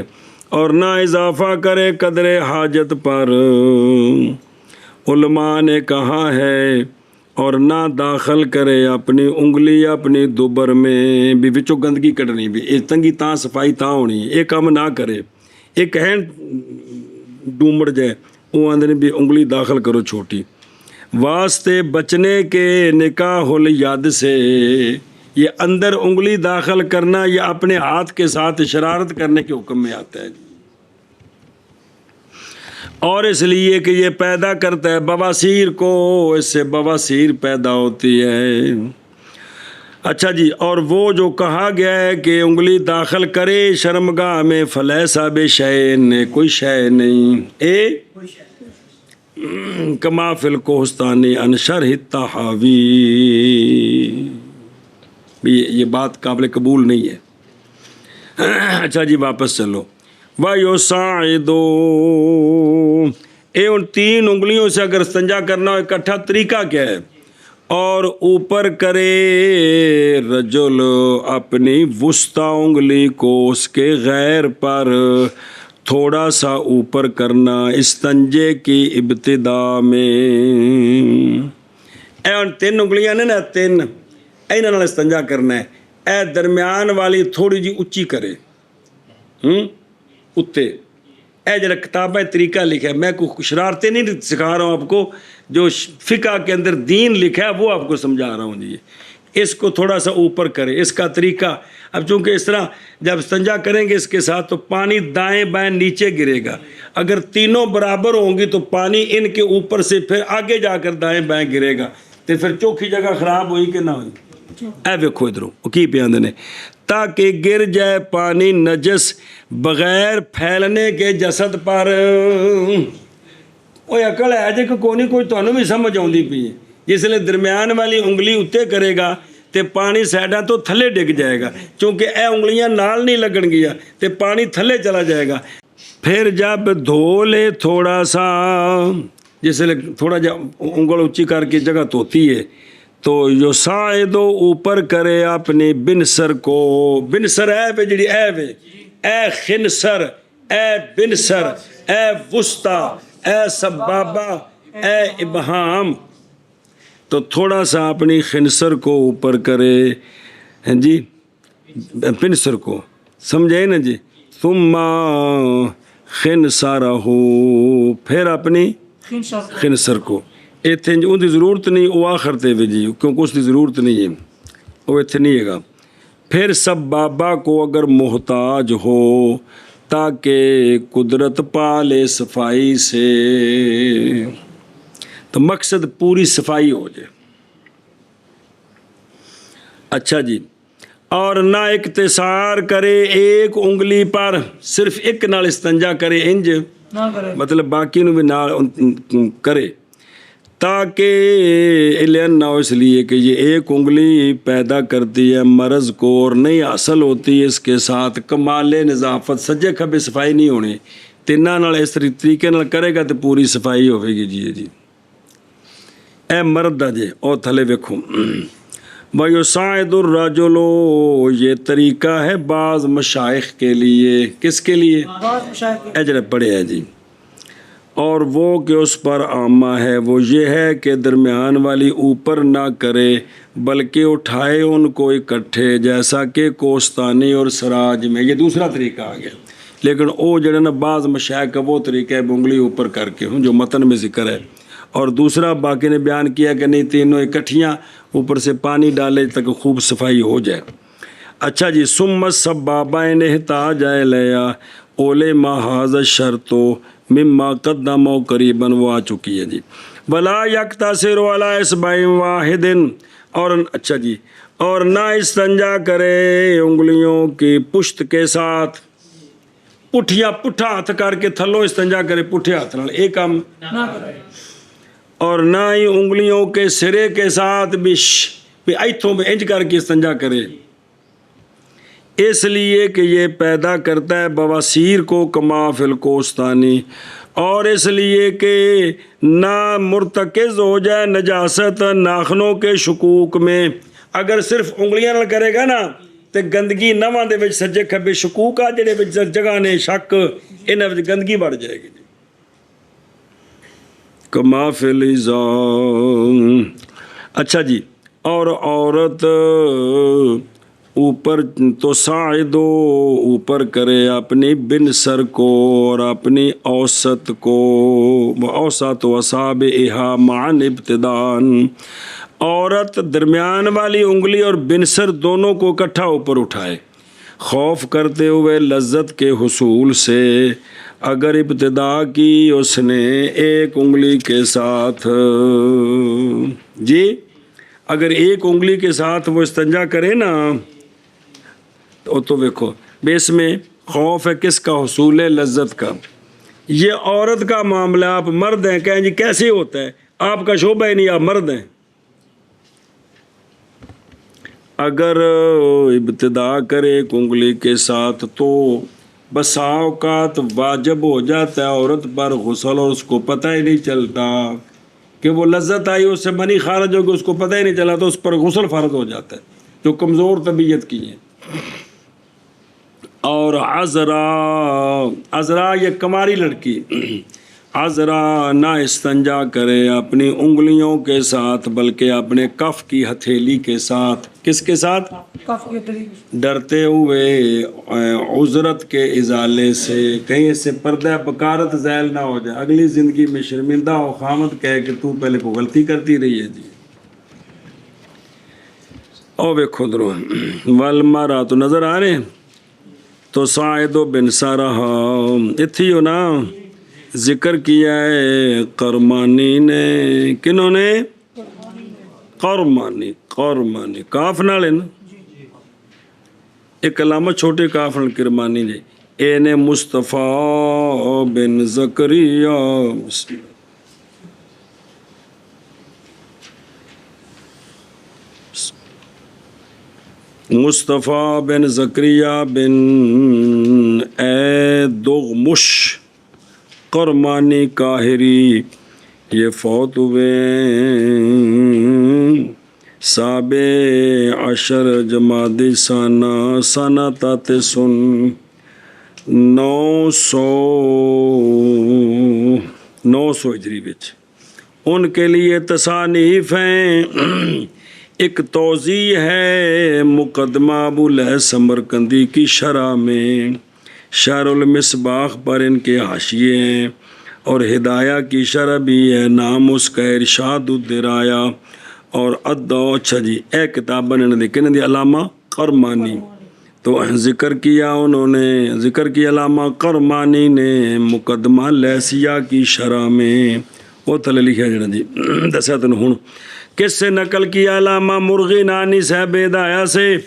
اور نہ اضافہ کرے قدر حاجت پر، علماء نے کہا ہے، اور نہ داخل کرے اپنی انگلی اپنی دوبر میں بھی، وچوں گندگی کڈنی بھی، یہ تنگی تاں صفائی تاں ہونی، یہ کام نہ کرے، ایک ہینڈ ڈومڑ جائے وہ اندر بھی انگلی داخل کرو چھوٹی۔ واسطے بچنے کے نکاح الید سے، یہ اندر انگلی داخل کرنا یہ اپنے ہاتھ کے ساتھ شرارت کرنے کے حکم میں آتا ہے، اور اس لیے کہ یہ پیدا کرتا ہے بواسیر کو، اس سے بواسیر پیدا ہوتی ہے۔ اچھا جی، اور وہ جو کہا گیا ہے کہ انگلی داخل کرے شرمگاہ میں، فلیسا بشیء، کوئی شے نہیں، کما فی الکوہستانی عن شرح الطحاوی، یہ بات قابل قبول نہیں ہے۔ اچھا جی واپس چلو۔ وَيُصَاعِدُ، ان 3 انگلیوں سے اگر استنجا کرنا ہو، اکٹھا طریقہ کیا ہے؟ اور اوپر کرے رجل اپنی وسطی انگلی کو اس کے غیر پر تھوڑا سا اوپر کرنا استنجے کی ابتدا میں، ان 3 انگلیاں نے نا 3، انہاں نال استنجا کرنا ہے، اے درمیان والی تھوڑی جی اچھی کرے اتے، اے جڑا کتابہ طریقہ لکھا ہے، میں کوئی شرارتیں نہیں سکھا رہا ہوں آپ کو، جو فقہ کے اندر دین لکھا ہے وہ آپ کو سمجھا رہا ہوں جی۔ اس کو تھوڑا سا اوپر کرے، اس کا طریقہ، اب چونکہ اس طرح جب استنجا کریں گے اس کے ساتھ تو پانی دائیں بائیں نیچے گرے گا، اگر تینوں برابر ہوں گی تو پانی ان کے اوپر سے پھر آگے جا کر دائیں بائیں گرے گا، تو پھر چوکھی جگہ خراب ہوئی کہ نہ ہوئی؟ اے ویکھو ادھروں کی پیاندے نے، تاکہ گر جائے پانی نجس بغیر پھیلنے کے جسد پر۔ وہ عقل ہے جے کہ کوئی تمہیں بھی سمجھ آتی پی ہے، جس لئے درمیان والی انگلی اتنے کرے گا تے پانی سائڈاں تو تھلے ڈگ جائے گا، چونکہ اے انگلیاں نال نہیں لگن گیا تے پانی تھلے چلا جائے گا۔ پھر جب دھو لے تھوڑا سا، جس لئے تھوڑا جا انگل اونچی کر کے جگہ دھوتی ہے، تو یصاعد اوپر کرے اپنی بنسر کو، بنسر ہے پہ جڑی اے وے، اے خنسر، اے بنسر، اے وسطی، اے سبابہ، اے ابہام، تو تھوڑا سا اپنی خنسر کو اوپر کرے، ہیں جی پنسر کو، سمجھے نا جی، ثم خنسرہ، پھر اپنی خنسر کو، اتنے ان کی ضرورت نہیں، وہ آخر تے بھی جی کیونکہ اس کی ضرورت نہیں ہے، وہ اتنے نہیں ہے گا۔ پھر سبابہ کو اگر محتاج ہو تاکہ قدرت پالے صفائی سے، تو مقصد پوری صفائی ہو جائے۔ اچھا جی، اور نہ اقتصار کرے ایک انگلی پر، صرف ایک نال استنجا کرے انج، مطلب باقی نو بھی نال کرے، تاکہ نہ اس لیے کہ یہ ایک انگلی پیدا کرتی ہے مرض کو اور نہیں حاصل ہوتی ہے اس کے ساتھ کمال نظافت، سجے کھبے صفائی نہیں ہونی، تیناں نال اس طریقے نال کرے گا تو پوری صفائی ہوئے گی جی۔ اے مرد دا جے او تھلے ویکھو، وَيُسَاعِدُ الرَّجُلُ، یہ طریقہ ہے بعض مشائخ کے لیے. کس کے لیے؟ بعض مشاہد اجر پڑے ہے جی. اور وہ کہ اس پر عامہ ہے وہ یہ ہے کہ درمیان والی اوپر نہ کرے بلکہ اٹھائے ان کو اکٹھے، جیسا کہ کوستانی اور سراج میں. یہ دوسرا طریقہ آ گیا. لیکن وہ جڑا نا بعض مشائخ کا وہ طریقہ ہے انگلی اوپر کر کے ہوں، جو متن میں ذکر ہے. اور دوسرا باقی نے بیان کیا کہ نہیں تینوں اکٹھیاں اوپر سے پانی ڈالے تک خوب صفائی ہو جائے. اچھا جی. ثم السبابین احتاج الیہ اولے ما ھذا الشرط مما قدم قریبا، وہ آ چکی ہے جی. ولا یقتصر علی اصبع واحد، اور اچھا جی، اور نہ استنجا کرے انگلیوں کی پشت کے ساتھ. پٹھیا پٹھا ہاتھ کر کے تھلو استنجا کرے پٹھے ہاتھ نال، ایک کام. نہ کرے. اور نہ ہی انگلیوں کے سرے کے ساتھ بھی ایتھوں میں انج کر کے استنجا کرے، اس لیے کہ یہ پیدا کرتا ہے بواسیر کو کما فی الکوستانی، اور اس لیے کہ نہ مرتکز ہو جائے نجاست ناخنوں کے شکوک میں. اگر صرف انگلیاں نال کرے گا نا تے گندگی نواں دے وچ سجے کھبے شکوک آ جڑے وچ جگہ نے شک انہاں وچ گندگی بڑھ جائے گی. کما فی الازار. اچھا جی. اور عورت اوپر تو ساعدو اوپر کرے اپنی بنسر کو اور اپنی اوسط کو، اوسط و اصابعہا معاً ابتدان. عورت درمیان والی انگلی اور بنسر دونوں کو اکٹھا اوپر اٹھائے خوف کرتے ہوئے لذت کے حصول سے. اگر ابتدا کی اس نے ایک انگلی کے ساتھ جی، اگر ایک انگلی کے ساتھ وہ استنجا کرے نا تو دیکھو بے اس میں خوف ہے کس کا؟ حصول ہے لذت کا. یہ عورت کا معاملہ. آپ مرد ہیں، کہیں جی کیسے ہوتا ہے؟ آپ کا شعبہ ہی نہیں، آپ مرد ہیں. اگر ابتدا کرے ایک انگلی کے ساتھ تو بسا اوقات واجب ہو جاتا ہے عورت پر غسل، اور اس کو پتہ ہی نہیں چلتا کہ وہ لذت آئی، اس سے منی خارج ہوگی، اس کو پتہ ہی نہیں چلا تو اس پر غسل فرض ہو جاتا ہے جو کمزور طبیعت کی ہیں. اور عذرا یہ کماری لڑکی، عذرا نہ استنجا کرے اپنی انگلیوں کے ساتھ بلکہ اپنے کف کی ہتھیلی کے ساتھ. کس کے ساتھ؟ کف کے طریقے. ڈرتے ہوئے عذرت کے ازالے سے، کہیں اس سے پردہ بکارت زائل نہ ہو جائے، اگلی زندگی میں شرمندہ ہو، خامد کہے کہ تو پہلے کو غلطی کرتی رہی ہے جی. او ویکھو درو والمارا تو نظر آ رہے تو ساعدو بن سارہا اتھی ہو نا ذکر کیا ہے قرمانی نے. کنہوں نے؟ قرمانی. قرمانی کاف نال ہے نا، ایک علامت چھوٹے کاف نال کرمانی جی. این مصطفیٰ بن زکریا. مصطفیٰ بن زکریا بن اے دغمش قرمانی کاہری، یہ فوت ہوئے 17 جمادی سنہ تاتسن 900 ہجری وچ. ان کے لیے تصانیف ہیں. ایک توضیح ہے مقدمہ ابو الحسن سمرقندی کی شرح میں، شرح المصباح پر ان کے حاشیے ہیں، اور ہدایہ کی شرح بھی ہے، نام اس کا ارشاد الدرایا. اور اچھا جی اے کتاب بننے دے علامہ قرمانی. تو ذکر کیا انہوں نے، ذکر کیا علامہ قرمانی نے مقدمہ لیسیہ کی شرح میں. وہ تھلے لکھا جڑا جی دسیا تن ہوں کس سے نقل کیا؟ علامہ مرغی نانی صاحب ہدایہ سے،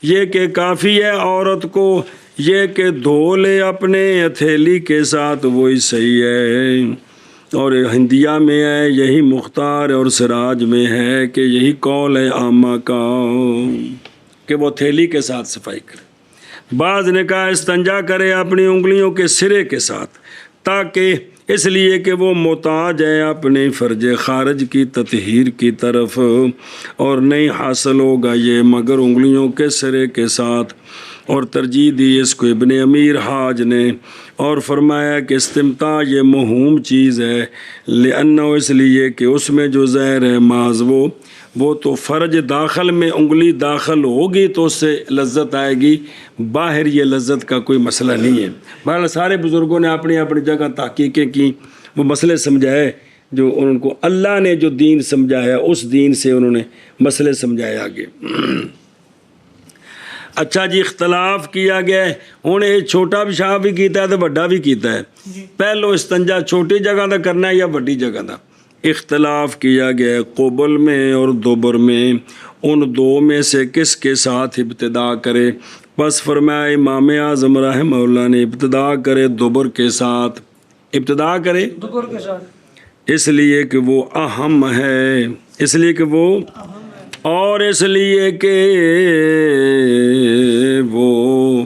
یہ کہ کافی ہے عورت کو یہ کہ دھو لے اپنے ہتھیلی کے ساتھ، وہی صحیح ہے. اور ہندیہ میں ہے یہی مختار، اور سراج میں ہے کہ یہی قول ہے عامہ کا کہ وہ ہتھیلی کے ساتھ صفائی کرے. بعض نے کہا استنجا کرے اپنی انگلیوں کے سرے کے ساتھ تاکہ اس لیے کہ وہ محتاج ہے اپنے فرج خارج کی تطہیر کی طرف، اور نہیں حاصل ہوگا یہ مگر انگلیوں کے سرے کے ساتھ۔ اور ترجیح دی اس کو ابن امیر حاج نے، اور فرمایا کہ استمتاع یہ موہوم چیز ہے، لأنہ اس لیے کہ اس میں جو زہر ہے محض وہ تو فرج داخل میں انگلی داخل ہوگی تو اس سے لذت آئے گی، باہر یہ لذت کا کوئی مسئلہ نہیں ہے۔ بہرحال سارے بزرگوں نے اپنی اپنی جگہ تحقیقیں کی، وہ مسئلے سمجھائے جو ان کو اللہ نے جو دین سمجھایا اس دین سے انہوں نے مسئلے سمجھائے آگے۔ اچھا جی، اختلاف کیا گیا ہے، ہوں یہ چھوٹا پیشاب بھی کیتا ہے تو بڑا بھی کیتا ہے، پہلو استنجا چھوٹی جگہ دا کرنا ہے یا بڑی جگہ دا؟ اختلاف کیا گیا ہے قبل میں اور دبر میں، ان دو میں سے کس کے ساتھ ابتدا کرے؟ بس فرمایا امام اعظم رحمہ اللہ نے ابتدا کرے دبر کے ساتھ، ابتدا کرے دبر کے ساتھ، اس لیے کہ وہ اہم ہے، اس لیے کہ وہ، اور اس لیے کہ وہ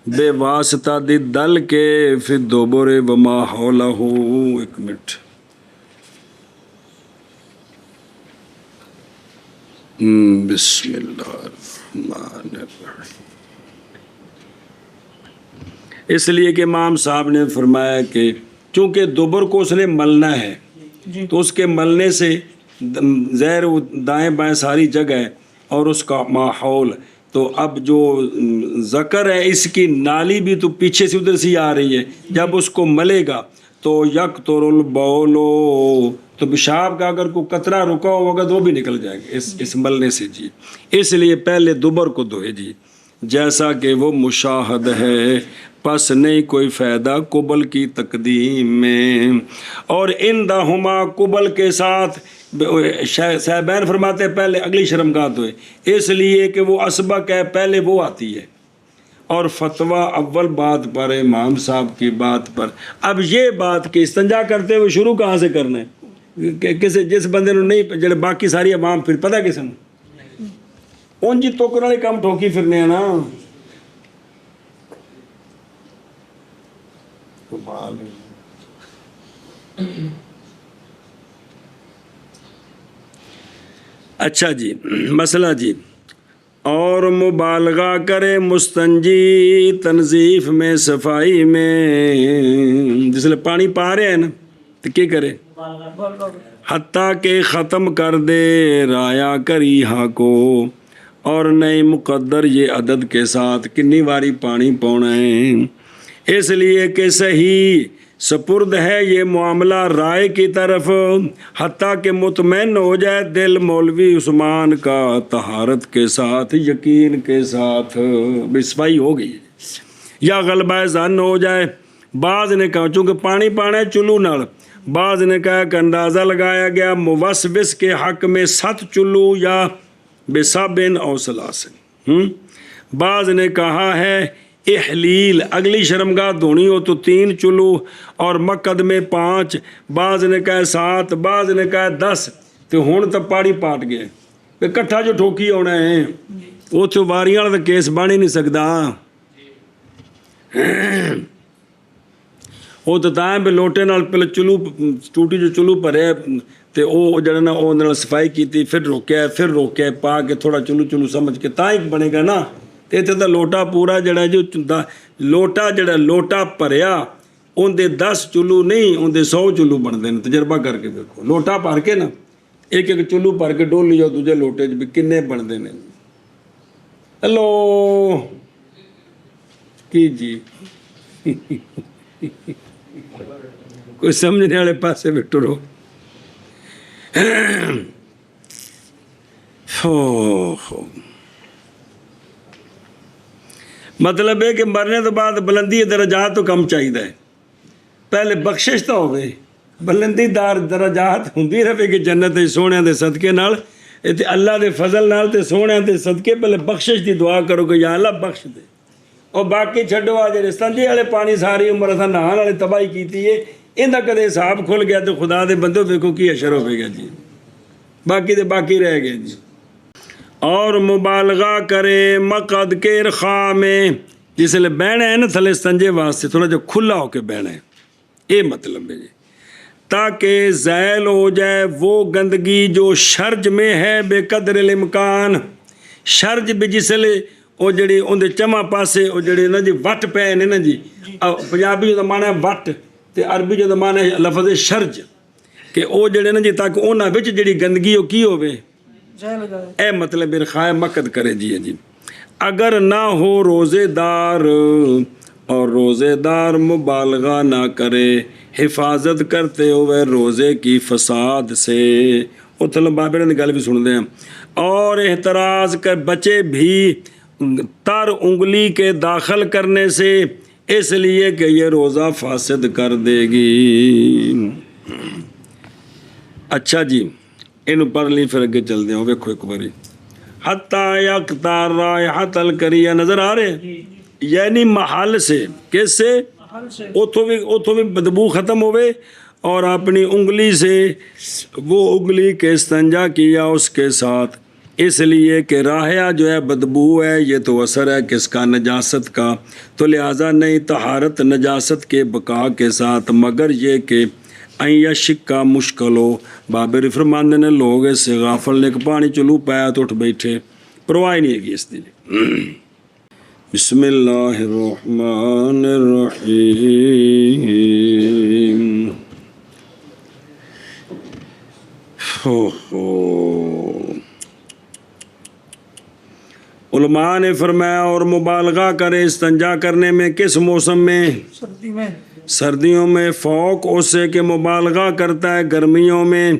بے واسطہ دی دل کے فی الدبر وما حولہ۔ ایک منٹ، بسم اللہ الرحمن الرحیم۔ اس لیے کہ امام صاحب نے فرمایا کہ چونکہ دبر کو اس نے ملنا ہے تو اس کے ملنے سے زہر دائیں بائیں ساری جگہ ہے اور اس کا ماحول، تو اب جو ذکر ہے اس کی نالی بھی تو پیچھے سے ادھر سے ہی آ رہی ہے، جب اس کو ملے گا تو یکتر البولو، تو پیشاب کا اگر کوئی قطرہ رکا ہوگا تو وہ بھی نکل جائے گا اس ملنے سے جی۔ اس لیے پہلے دبر کو دھوئے جی، جیسا کہ وہ مشاہد ہے، پس نہیں کوئی فائدہ قبل کی تقدیم میں۔ اور اندہما قبل کے ساتھ صاحبین فرماتے ہیں پہلے اگلی شرمگاہ دھوئے، اس لیے کہ وہ اسبق ہے، پہلے وہ آتی ہے۔ اور فتویٰ اول بات پر امام صاحب کی بات پر، اب یہ بات کہ استنجا کرتے ہوئے شروع کہاں سے کرنا ہے، کہ کسی جس بندے نے نہیں جڑے باقی ساری عوام پھر پتہ کس نے ان جی توکر والے کام ٹھوکی پھرنے ہیں نا۔ اچھا جی، مسئلہ جی، اور مبالغہ کرے مستنجی تنظیف میں صفائی میں، جس لئے پانی پا رہے ہیں نا تو کیا کرے، حتیٰ کہ ختم کر دے رایا کریہا کو، اور نئی مقدر یہ عدد کے ساتھ کنی واری پانی پونا ہے، اس لیے کہ صحیح سپرد ہے یہ معاملہ رائے کی طرف، حتیٰ کہ مطمئن ہو جائے دل مولوی عثمان کا طہارت کے ساتھ، یقین کے ساتھ صفائی ہو گئی، یا غلبہ ظن ہو جائے۔ بعض نے کہا چونکہ پانی پانا ہے چلو نال، بعض نے کہا کہ اندازہ لگایا گیا موسوس کے حق میں 7 چلو یا بسابن او سلاسن، بعض نے کہا ہے احلیل اگلی شرمگاہ دھونی ہو تو 3 چلو اور مقد میں 5، بعض نے کہا 7، بعض نے کہا 10، تو ہون تو پاڑی پاٹ گئے کہ کٹھا جو ٹھوکی ہونا ہے وہ تو واریاں والا کیس بن ہی نہیں سکتا، وہ تو تاں بھی لوٹے نال پہلے چلو ٹوٹی جو چلو پرے تے او جڑا نا او نال صفائی کیتی، پھر روکیا پا کے تھوڑا چلو سمجھ کے تاں ہی بنے گا نا۔ تے تے لوٹا پورا جڑا جو لوٹا بھریا ان دے 10 چلو نہیں ان دے 100 چلو بنتے ہیں، تجربہ کر کے دیکھو، لوٹا بھر کے نا ایک چلو بھر کے ڈول لیو دوجے لوٹے بھی کنے بنتے ہیں۔ ہلو کی جی کوئی سمجھنے والے پاسے بھی ٹرو۔ مطلب ہے کہ مرنے تو بعد بلندی درجات تو کم چاہیے، پہلے بخشش تو ہوئے، بلندی دار درجات ہوندی رہے کہ جنت سونے دے صدقے نال، تے اللہ دے فضل نال تے سونے دے صدقے پہلے بخشش دی دعا کرو کہ یا اللہ بخش دے، اور باقی چھڈو آ جڑے استنجے والے پانی ساری عمر اساں نہان والے تباہی کیتی ہے، اندا کدے حساب کھل گیا تو خدا دے بندو دیکھو کی اشر ہوے گا جی، باقی دے باقی رہ گئے جی۔ اور مبالغہ کرے مقد کے ارخاء میں، جس لئے بہنا ہے نا تھلے استنجے واسطے تھوڑا جو کھلا ہو کے بہنا ہے، یہ مطلب ہے جی، تاکہ زائل ہو جائے وہ گندگی جو شرج میں ہے بے قدر الامکان. شرج بھی جسلے وہ جڑی اندر چما پاسے وہ جڑے نا جی وٹ پے نے نا جی پنجابی جو مانا ہے وٹ تے عربی جو مانا ہے لفظ شرج کہ وہ جڑے نا جی تاکہ انہاں وچ جڑی گندگی وہ کی ہوے اے مطلب ارخائے مقد کرے جی. اگر نہ ہو روزے دار اور روزے دار مبالغہ نہ کرے حفاظت کرتے ہوئے روزے کی فساد سے. اتھل بابر نے گل بھی سن دیں اور احتراز کر بچے بھی تر انگلی کے داخل کرنے سے اس لیے کہ یہ روزہ فاسد کر دے گی. اچھا جی انہوں پڑھ لی پھر اگے چل دیں ویکھو ایک باری. حتیٰ یقتار رائحۃ الکریہ نظر آ رہے ہیں یعنی محل سے کس سے اتھوں بھی بدبو ختم ہوئے اور اپنی انگلی سے وہ انگلی کے استنجا کیا اس کے ساتھ اس لیے کہ رائحہ جو ہے بدبو ہے یہ تو اثر ہے کس کا نجاست کا تو لہٰذا نہیں طہارت نجاست کے بقا کے ساتھ مگر یہ کہ یا شکا مشکل ہو. بابر فرماندے نے لوگ اس سے غافل نے کہ پانی چلو پایا تو اٹھ بیٹھے پرواہ نہیں ہے گی اس دن. بسم اللہ الرحمن الرحیم. علماء نے فرمایا اور مبالغہ کرے استنجا کرنے میں کس موسم میں؟ سردیوں میں فوق اسے کہ مبالغہ کرتا ہے گرمیوں میں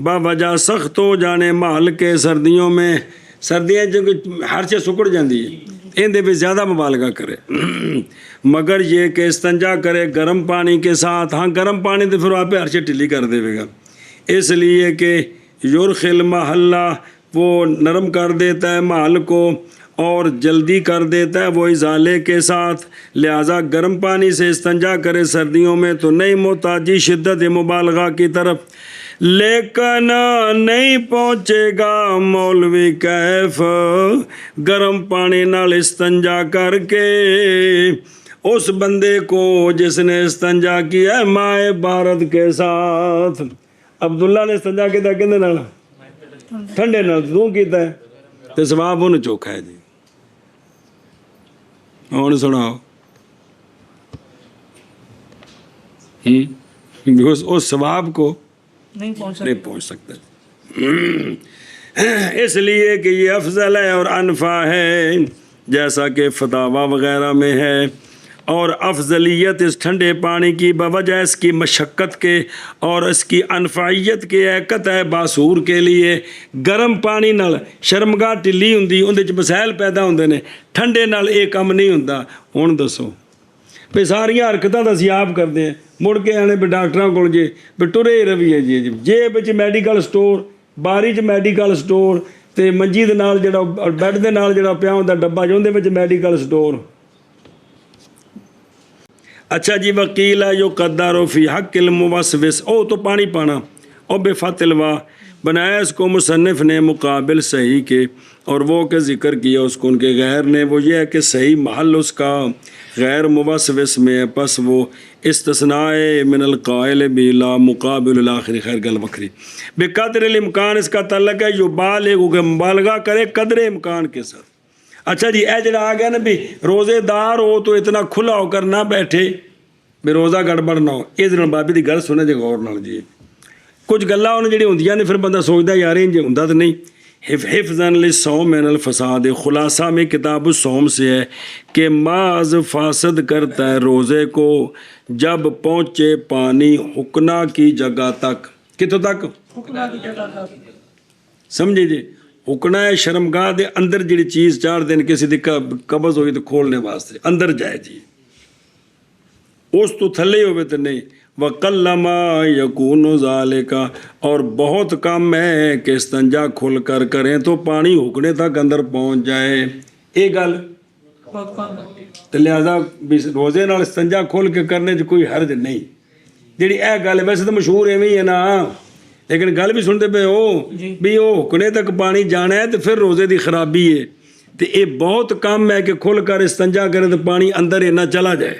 باوجہ سخت ہو جانے محل کے. سردیوں میں سردیاں جو ہر چیز سکڑ جاندی ہے ان دے بھی زیادہ مبالغہ کرے مگر یہ کہ استنجا کرے گرم پانی کے ساتھ. ہاں گرم پانی تو پھر آپ ہر چیز ٹھلی کر دے گا اس لیے کہ یرخل محلہ وہ نرم کر دیتا ہے محل کو اور جلدی کر دیتا ہے وہ ازالے کے ساتھ. لہٰذا گرم پانی سے استنجا کرے سردیوں میں تو نہیں محتاجی شدت مبالغہ کی طرف. لیکن نہیں پہنچے گا مولوی کیف گرم پانی نال استنجا کر کے اس بندے کو جس نے استنجا کیا ہے مائے بارد کے ساتھ. عبداللہ نے استنجا کیا کہندے نال ٹھنڈے نال تو کیتا ہے تے ثواب انہوں چوکھا ہے جی. اور سناؤ اس ثواب کو نہیں پہنچ سکتا اس لیے کہ یہ افضل ہے اور انفع ہے جیسا کہ فتاوی وغیرہ میں ہے. اور افضلیت اس ٹھنڈے پانی کی بوجہ اس کی مشقت کے اور اس کی انفعیت کے حقیقت ہے باسور کے لیے. گرم پانی نال شرمگاہ ٹلی ہوندی اندے وچ مسائل پیدا ہوندے نے ٹھنڈے نال یہ کم نہیں ہوندا. ہن دسو بھی ساریاں حرکتاں دا اسی آپ کردے ہیں مڑ کے آنے بھی ڈاکٹراں کول جی بھی ٹرے رویے جی جیب وچ میڈیکل سٹور باری چ میڈیکل سٹور تے منجی دے نال جڑا بیڈ دے نال جڑا پیا ہوندا ڈبا جوندے وچ میڈیکل سٹور. اچھا جی وکیل ہے جو قدر و فی حق الموسوس او تو پانی پانا او بے فتلوا بنایا اس کو مصنف نے مقابل صحیح کے اور وہ کہ ذکر کیا اس کو ان کے غیر نے وہ یہ ہے کہ صحیح محل اس کا غیر موسوس میں ہے پس وہ استثناء من القائل بلا مقابل الاخر. خیر گل وکری بے قدر الامکان اس کا تعلق ہے جو بالغ کہ مبالغہ کرے قدر امکان کے ساتھ. اچھا جی اے جڑا آ گیا نا بھی روزے دار ہو تو اتنا کھلا ہو کر نہ بیٹھے بھی روزہ گڑبڑ نہ ہو. یہ دن بابی دی گل سنے جی غور نال جی کچھ گلاں انہوں جڑی ہوندیاں نے پھر بندہ سوچدا یار انج ہوندا تو نہیں. حفظاً للصوم من الفساد خلاصہ میں کتاب الصوم سے ہے کہ معاذ فاسد کرتا ہے روزے کو جب پہنچے پانی حکنا کی جگہ تک. کتوں تک؟ سمجھے جی حکنا ہے شرمگاہ دے اندر جڑی چیز 4 دن کسی دی قبض ہوئی تو کھولنے واسطے اندر جائے جی اس تو تھلے ہوئے تو نہیں. وَقَلَّمَا يَكُونُ ذَلِكَ اور بہت کم ہے کہ استنجا کھل کر کریں تو پانی حکنے تک اندر پہنچ جائے. یہ گل تو لہٰذا روزے نال استنجا کھول کے کرنے کوئی حرج نہیں. جڑی اے گل ویسے تو مشہور ایویں ہی ہے نا لیکن گل بھی سنتے پے ہو بھی وہ حکنے تک پانی جانا ہے تو پھر روزے دی خرابی ہے. تو یہ بہت کم ہے کہ کھل کر استنجا کرے تو پانی اندر اینا چلا جائے.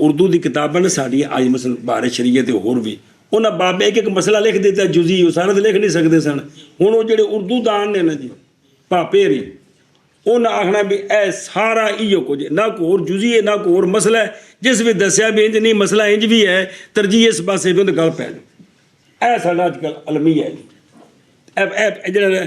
ਉਰਦੂ ਦੀ ਕਿਤਾਬਾਂ ਨੇ ਸਾਡੀ ਅੱਜ ਮਸਲ ਬਾਰੇ ਸ਼ਰੀਅਤ ਤੇ ਹੋਰ ਵੀ ਉਹਨਾਂ ਬਾਬੇ ਇੱਕ ਮਸਲਾ ਲਿਖ ਦਿੱਤਾ ਜੁਜ਼ੀ, ਉਹ ਸਾਰਾ ਤਾਂ ਲਿਖ ਨਹੀਂ ਸਕਦੇ ਸਨ। ਹੁਣ ਉਹ ਜਿਹੜੇ ਉਰਦੂ ਦਾਨ ਨੇ ਨਾ ਜੀ ਭਾਪੇ ਰੀ, ਉਹਨਾਂ ਆਖਣਾ ਵੀ ਇਹ ਸਾਰਾ ਇਹੋ ਕੁਝ, ਨਾ ਕੋਈ ਹੋਰ ਜੁਜ਼ੀ ਹੈ ਨਾ ਕੋਈ ਹੋਰ ਮਸਲਾ ਹੈ, ਜਿਸ ਵੀ ਦੱਸਿਆ ਵੀ ਇੰਜ ਨਹੀਂ ਮਸਲਾ ਇੰਜ ਵੀ ਹੈ, ਤਰਜੀਹ ਇਸ ਪਾਸੇ ਵੀ ਉਹਦੇ ਗੱਲ ਪੈ ਜਾਓ। ਇਹ ਸਾਡਾ ਅੱਜ ਕੱਲ੍ਹ ਅਲਮੀਆ ਹੈ ਜੀ। ਇਹ ਜਿਹੜਾ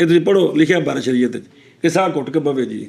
ਇਹ ਤੁਸੀਂ ਪੜ੍ਹੋ ਲਿਖਿਆ ਬਾਰੇ ਸ਼ਰੀਅਤ ਕਿ ਸਾਹ ਘੁੱਟ ਕੇ ਬਵੇ ਜੀ,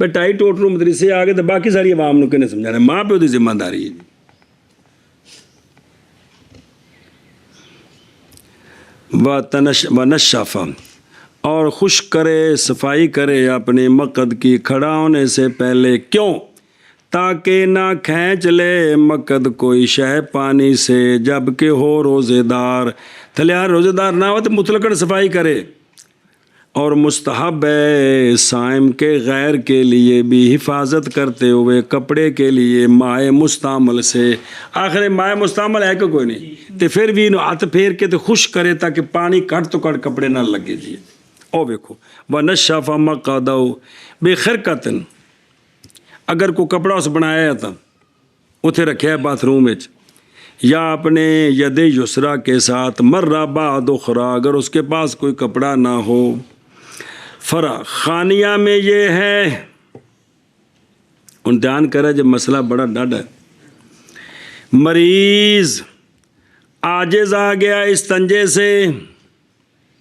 بھائی 2.5 ٹوٹلو مدرسے آ گئے تو باقی ساری عوام نو کنے سمجھانا، ماں پیو دی ذمہ داری ہے. ونشف، اور خشک کرے، صفائی کرے اپنے مقد کی کھڑا ہونے سے پہلے. کیوں؟ تاکہ نہ کھینچ لے مقد کوئی شے پانی سے جب کہ ہو روزے دار. تھلیار روزے دار نہ ہو تو مطلقاً صفائی کرے. اور مستحب ہے صائم کے غیر کے لیے بھی حفاظت کرتے ہوئے کپڑے کے لیے مائع مستعمل سے. آخر مائع مستعمل ہے کہ کوئی نہیں، تو پھر بھی ہاتھ پھیر کے تو خشک کرے تاکہ پانی کٹ تو کٹ کپڑے نہ لگے جی. او دیکھو وَنَشَّفَ مَقَعَدَهُ بِخِرْقَةٍ، اگر کوئی کپڑا اس بنایا تھا اتنے رکھا ہے باتھ روم وچ، یا اپنے ید یسرا کے ساتھ مرہ بعد اخرى، اگر اس کے پاس کوئی کپڑا نہ ہو. فرا خانیہ میں یہ ہے، ان دھیان کرے جب مسئلہ بڑا ڈڈ ہے. مریض عاجز آ گیا استنجے سے،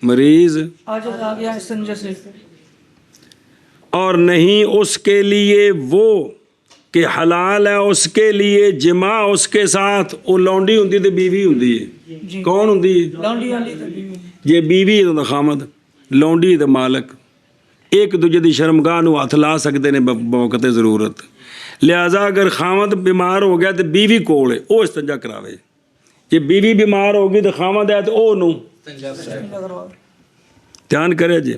مریض آج آ گیا استنجے سے، اور نہیں اس کے لیے وہ کہ حلال ہے اس کے لیے جماع اس کے ساتھ. وہ لونڈی ہوندی تو بیوی ہوندی ہے. کون ہوندی ہے؟ لانڈی والی تے بیوی. یہ بیوی ہے تو خامد، لونڈی تو مالک. ایک دوجے دی شرمگاہ نو ہاتھ لا سکتے ہیں بوقت ضرورت. لہذا اگر خامد بیمار ہو گیا تو بیوی کول ہے وہ استنجا کراوے. جی بیوی بیمار ہوگی تو خامد ہے تو او نو دھیان کرے جی.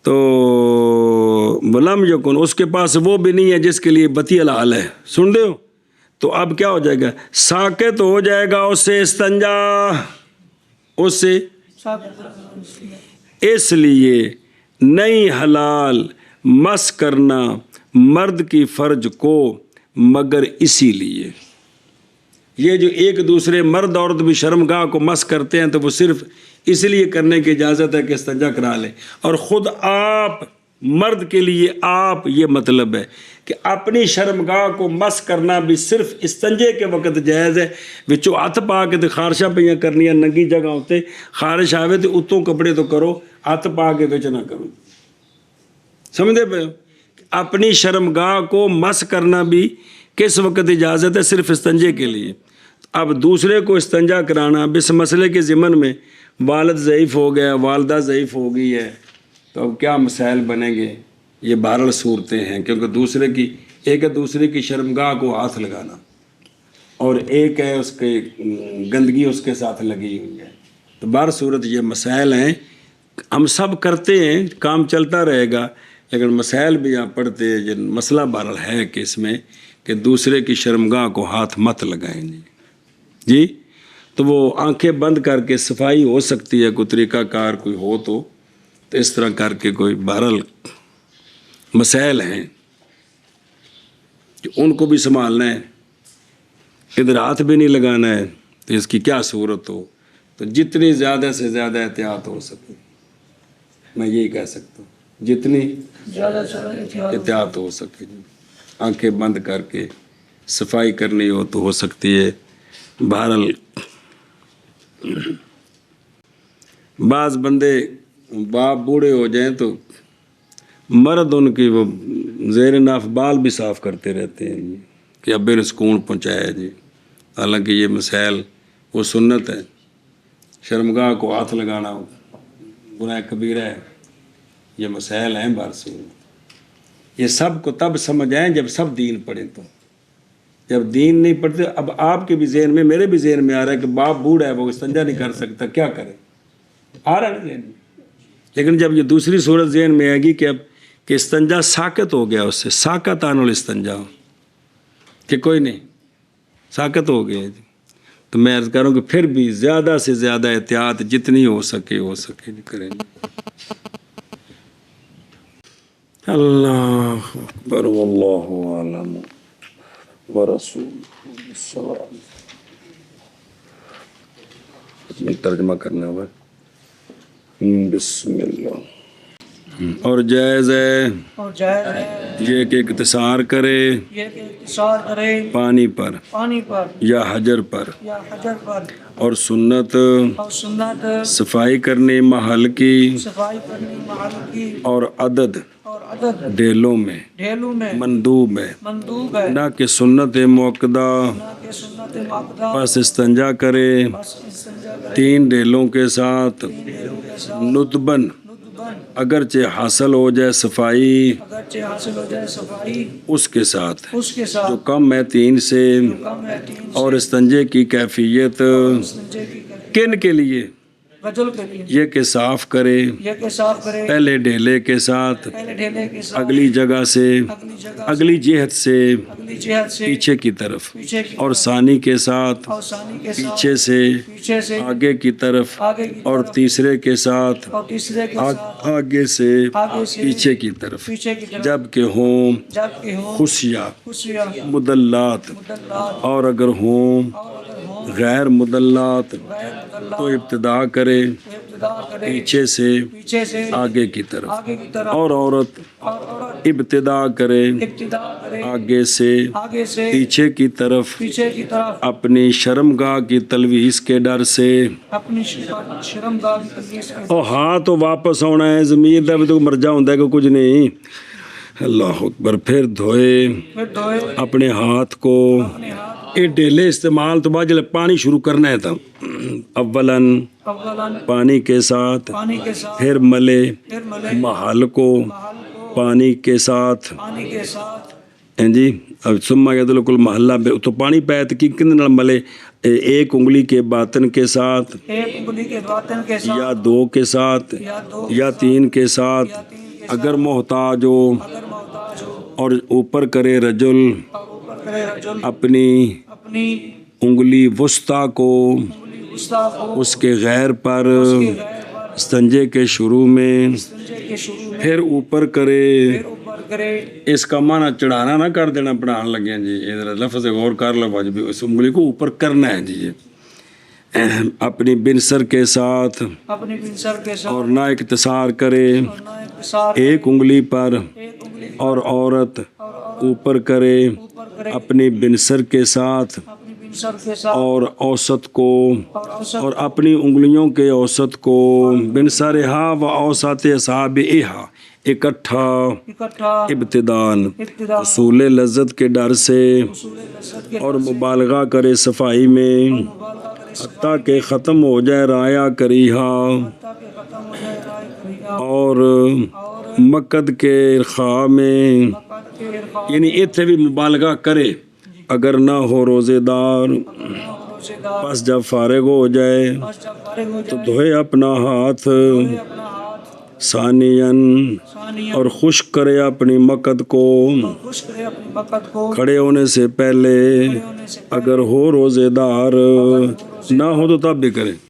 تو بلم یکن، اس کے پاس وہ بھی نہیں ہے جس کے لیے بتی الحال ہے. سن دے ہو تو اب کیا ہو جائے گا؟ ساکت ہو جائے گا اس سے استنجا، اس سے. اس لیے نہیں حلال مس کرنا مرد کی فرج کو مگر اسی لیے. یہ جو ایک دوسرے مرد عورت بھی شرمگاہ کو مس کرتے ہیں تو وہ صرف اس لیے کرنے کی اجازت ہے کہ استنجا کرا لیں. اور خود آپ مرد کے لیے آپ یہ مطلب ہے کہ اپنی شرمگاہ کو مس کرنا بھی صرف استنجے کے وقت جائز ہے. وچوں ہاتھ پا کے تو خارشاں پہ کرنی ننگی جگہ ہوتے، خارش آوے تو اتوں کپڑے تو کرو، ہاتھ پا کے وچ نہ کرو. سمجھتے پہ اپنی شرمگاہ کو مس کرنا بھی کس وقت اجازت ہے؟ صرف استنجے کے لیے. اب دوسرے کو استنجا کرانا اب اس مسئلے کے ضمن میں والد ضعیف ہو گیا، والدہ ضعیف ہو گئی ہے، تو اب کیا مسائل بنیں گے؟ یہ بہرحال صورتیں ہیں، کیونکہ دوسرے کی ایک ہے دوسرے کی شرمگاہ کو ہاتھ لگانا، اور ایک ہے اس کے گندگی اس کے ساتھ لگی ہوئی ہے. تو بہر صورت یہ مسائل ہیں، ہم سب کرتے ہیں، کام چلتا رہے گا، لیکن مسائل بھی یہاں پڑھتے ہیں. جن مسئلہ بہرحال ہے کہ اس میں کہ دوسرے کی شرمگاہ کو ہاتھ مت لگائیں جی. تو وہ آنکھیں بند کر کے صفائی ہو سکتی ہے، کوئی طریقہ کار کوئی ہو تو اس طرح کر کے کوئی بہرحال مسائل ہیں کہ ان کو بھی سنبھالنا ہے. ادھر ہاتھ بھی نہیں لگانا ہے تو اس کی کیا صورت ہو. تو جتنی زیادہ سے زیادہ احتیاط ہو سکے، میں یہی کہہ سکتا ہوں، جتنی احتیاط ہو سکے آنکھیں بند کر کے صفائی کرنی ہو تو ہو سکتی ہے. بہرحال بعض بندے باپ بوڑھے ہو جائیں تو مرد ان کی وہ زیر ناف بال بھی صاف کرتے رہتے ہیں کہ ابے نے سکون پہنچایا جی. حالانکہ یہ مسائل وہ سنت ہے، شرمگاہ کو ہاتھ لگانا گناہ کبیرہ ہے. یہ مسائل ہیں بارسول. یہ سب کو تب سمجھ آئیں جب سب دین پڑھیں. تو جب دین نہیں پڑھتے، اب آپ کے بھی ذہن میں میرے بھی ذہن میں آ رہا ہے کہ باپ بوڑھا ہے وہ استنجا نہیں کر سکتا، کیا کرے؟ آ رہا ہے ذہن میں. لیکن جب یہ دوسری صورت ذہن میں آئے گی کہ اب کہ استنجا ساکت ہو گیا، اس سے ساکت آن الاستنجا، کہ کوئی نہیں ساکت ہو گیا جی، تو میں عرض کروں کہ پھر بھی زیادہ سے زیادہ احتیاط جتنی ہو سکے کریں. اللہ اکبر واللہ اعلم ورسول السلام. ترجمہ کرنا ہوا. بسم اللہ. اور جائز ہے اور جائز ہے یہ کہ اقتصار کرے یہ کہ اقتصار کرے پانی پر پانی پر یا حجر پر، یا حجر پر، اور سنت اور سنت صفائی کرنے محل کی صفائی کرنی محل کی اور عدد اور عدد ڈیلوں میں ڈھیلوں میں مندوب ہے، مندوب ہے، نہ کہ سنت موقدہ نہ کہ سنت مقدہ بس استنجا کرے بس استنجا کرے 3 ڈیلوں کے ساتھ ڈھیلوں کے ساتھ نطبن، نطبن، اگرچہ حاصل ہو جائے صفائی اگرچہ حاصل ہو جائے صفائی اس کے ساتھ اس کے جو ساتھ کم ہے 3 سے، کم ہے 3 اور استنجے کی کیفیت استنجے کی کرے کن کے لیے رجل کے لیے یہ کہ صاف کرے یہ کہ صاف کرے پہلے ڈھیلے کے ساتھ پہلے ڈھیلے کے ساتھ اگلی جگہ سے اگلی جگہ اگلی جہت سے اگلی جہت سے پیچھے کی طرف، پیچھے کی اور ثانی کے ساتھ اور ثانی کے ساتھ پیچھے سے پیچھے سے آگے کی طرف، آگے کی اور طرف تیسرے کے ساتھ اور تیسرے کے ساتھ آگے سے آگے سے پیچھے کی طرف، پیچھے کی طرف جب کہ ہوں جب کہ ہوں خشیا خوشیاں مدلات، مدلات، اور اگر ہوں اور اگر ہوں غیر مدلات غیر مدلات تو ابتدا کرے ابتدا کرے پیچھے سے پیچھے سے آگے کی طرف، آگے کی طرف، اور عورت اور عورت ابتدا کرے ابتدا کرے آگے سے آگے سے پیچھے کی طرف، پیچھے کی طرف اپنی شرمگاہ کی تلویز کے ڈر سے۔ اپنی شرمگاہ کی تلویز کے او ہاں تو واپس آنا ہے، ضمیر دا بھی تو مرجع ہوندا ہے کہ کچھ نہیں۔ اللہ اکبر۔ پھر دھوئے پھر دھوئے اپنے ہاتھ کو، اپنے ہاتھ یہ ڈیلے استعمال تو بعد جب پانی شروع کرنا ہے تھا اولاً اولاً پانی کے ساتھ، پانی کے ساتھ، پھر ملے پھر ملے محل کو محل کو پانی کے ساتھ، پانی کے ساتھ، ہیں جی۔ اب سما یدلک المحلہ تو پانی پایا تو کن نال ملے؟ 1 انگلی کے باطن کے ساتھ، ایک انگلی کے باطن کے ساتھ، یا 2 کے ساتھ، یا 2 یا 3 کے ساتھ، یا 3 کے اگر محتاج ہو، اگر محتاج ہو، اور اوپر کرے رجل اور اوپر کرے رجل اپنی اپنی انگلی وسطیٰ کو انگلی وسطیٰ کو اس کے غیر پر غیر پر استنجے کے شروع میں، استنجے کے شروع میں، پھر اوپر کرے۔ پھر اوپر کرے۔ اس کا معنی چڑھانا نہ کر دینا پڑھان لگے جی، یہ لفظ غور کر لو باجی، اس انگلی کو اوپر کرنا ہے جی۔ اپنی بنسر کے ساتھ، اپنی بنسر کے ساتھ، اور نہ اقتصار کرے اور نہ انکسار 1 انگلی پر، ایک انگلی اور عورت اور عورت اوپر کرے اوپر کرے اپنی بنسر کے ساتھ اپنی بنسر کے ساتھ، اور اوسط کو، اور اوسط اور اپنی انگلیوں کے اوسط کو بنسرہا و اوسط اصابعہا اکٹھا اکٹھا ابتدان ابتدا حصول لذت کے ڈر سے، حصول لذت کے اور مبالغہ کرے صفائی میں، مبالغہ کرے حتیٰ کہ ختم ہو جائے رایا کریہا، تاکہ ختم ہو جائے رائے کریگا، اور اور مقد کے ارخاء میں، مقاد کے ارخاء یعنی اتنے بھی مبالغہ کرے اگر نہ ہو روزے دار، روزے دار، بس جب فارغ ہو جائے بس جب فارغ ہو تو جائے دھوئے اپنا ہاتھ دھوئے اپنا ہاتھ ثانیاً، ثانیہ، اور خشک کرے اپنی مقد کو اور خشک کرے اپنی مقد کو کھڑے ہونے سے پہلے، ہونے سے اگر ہو روزے دار، نہ ہو تو تب بھی کرے۔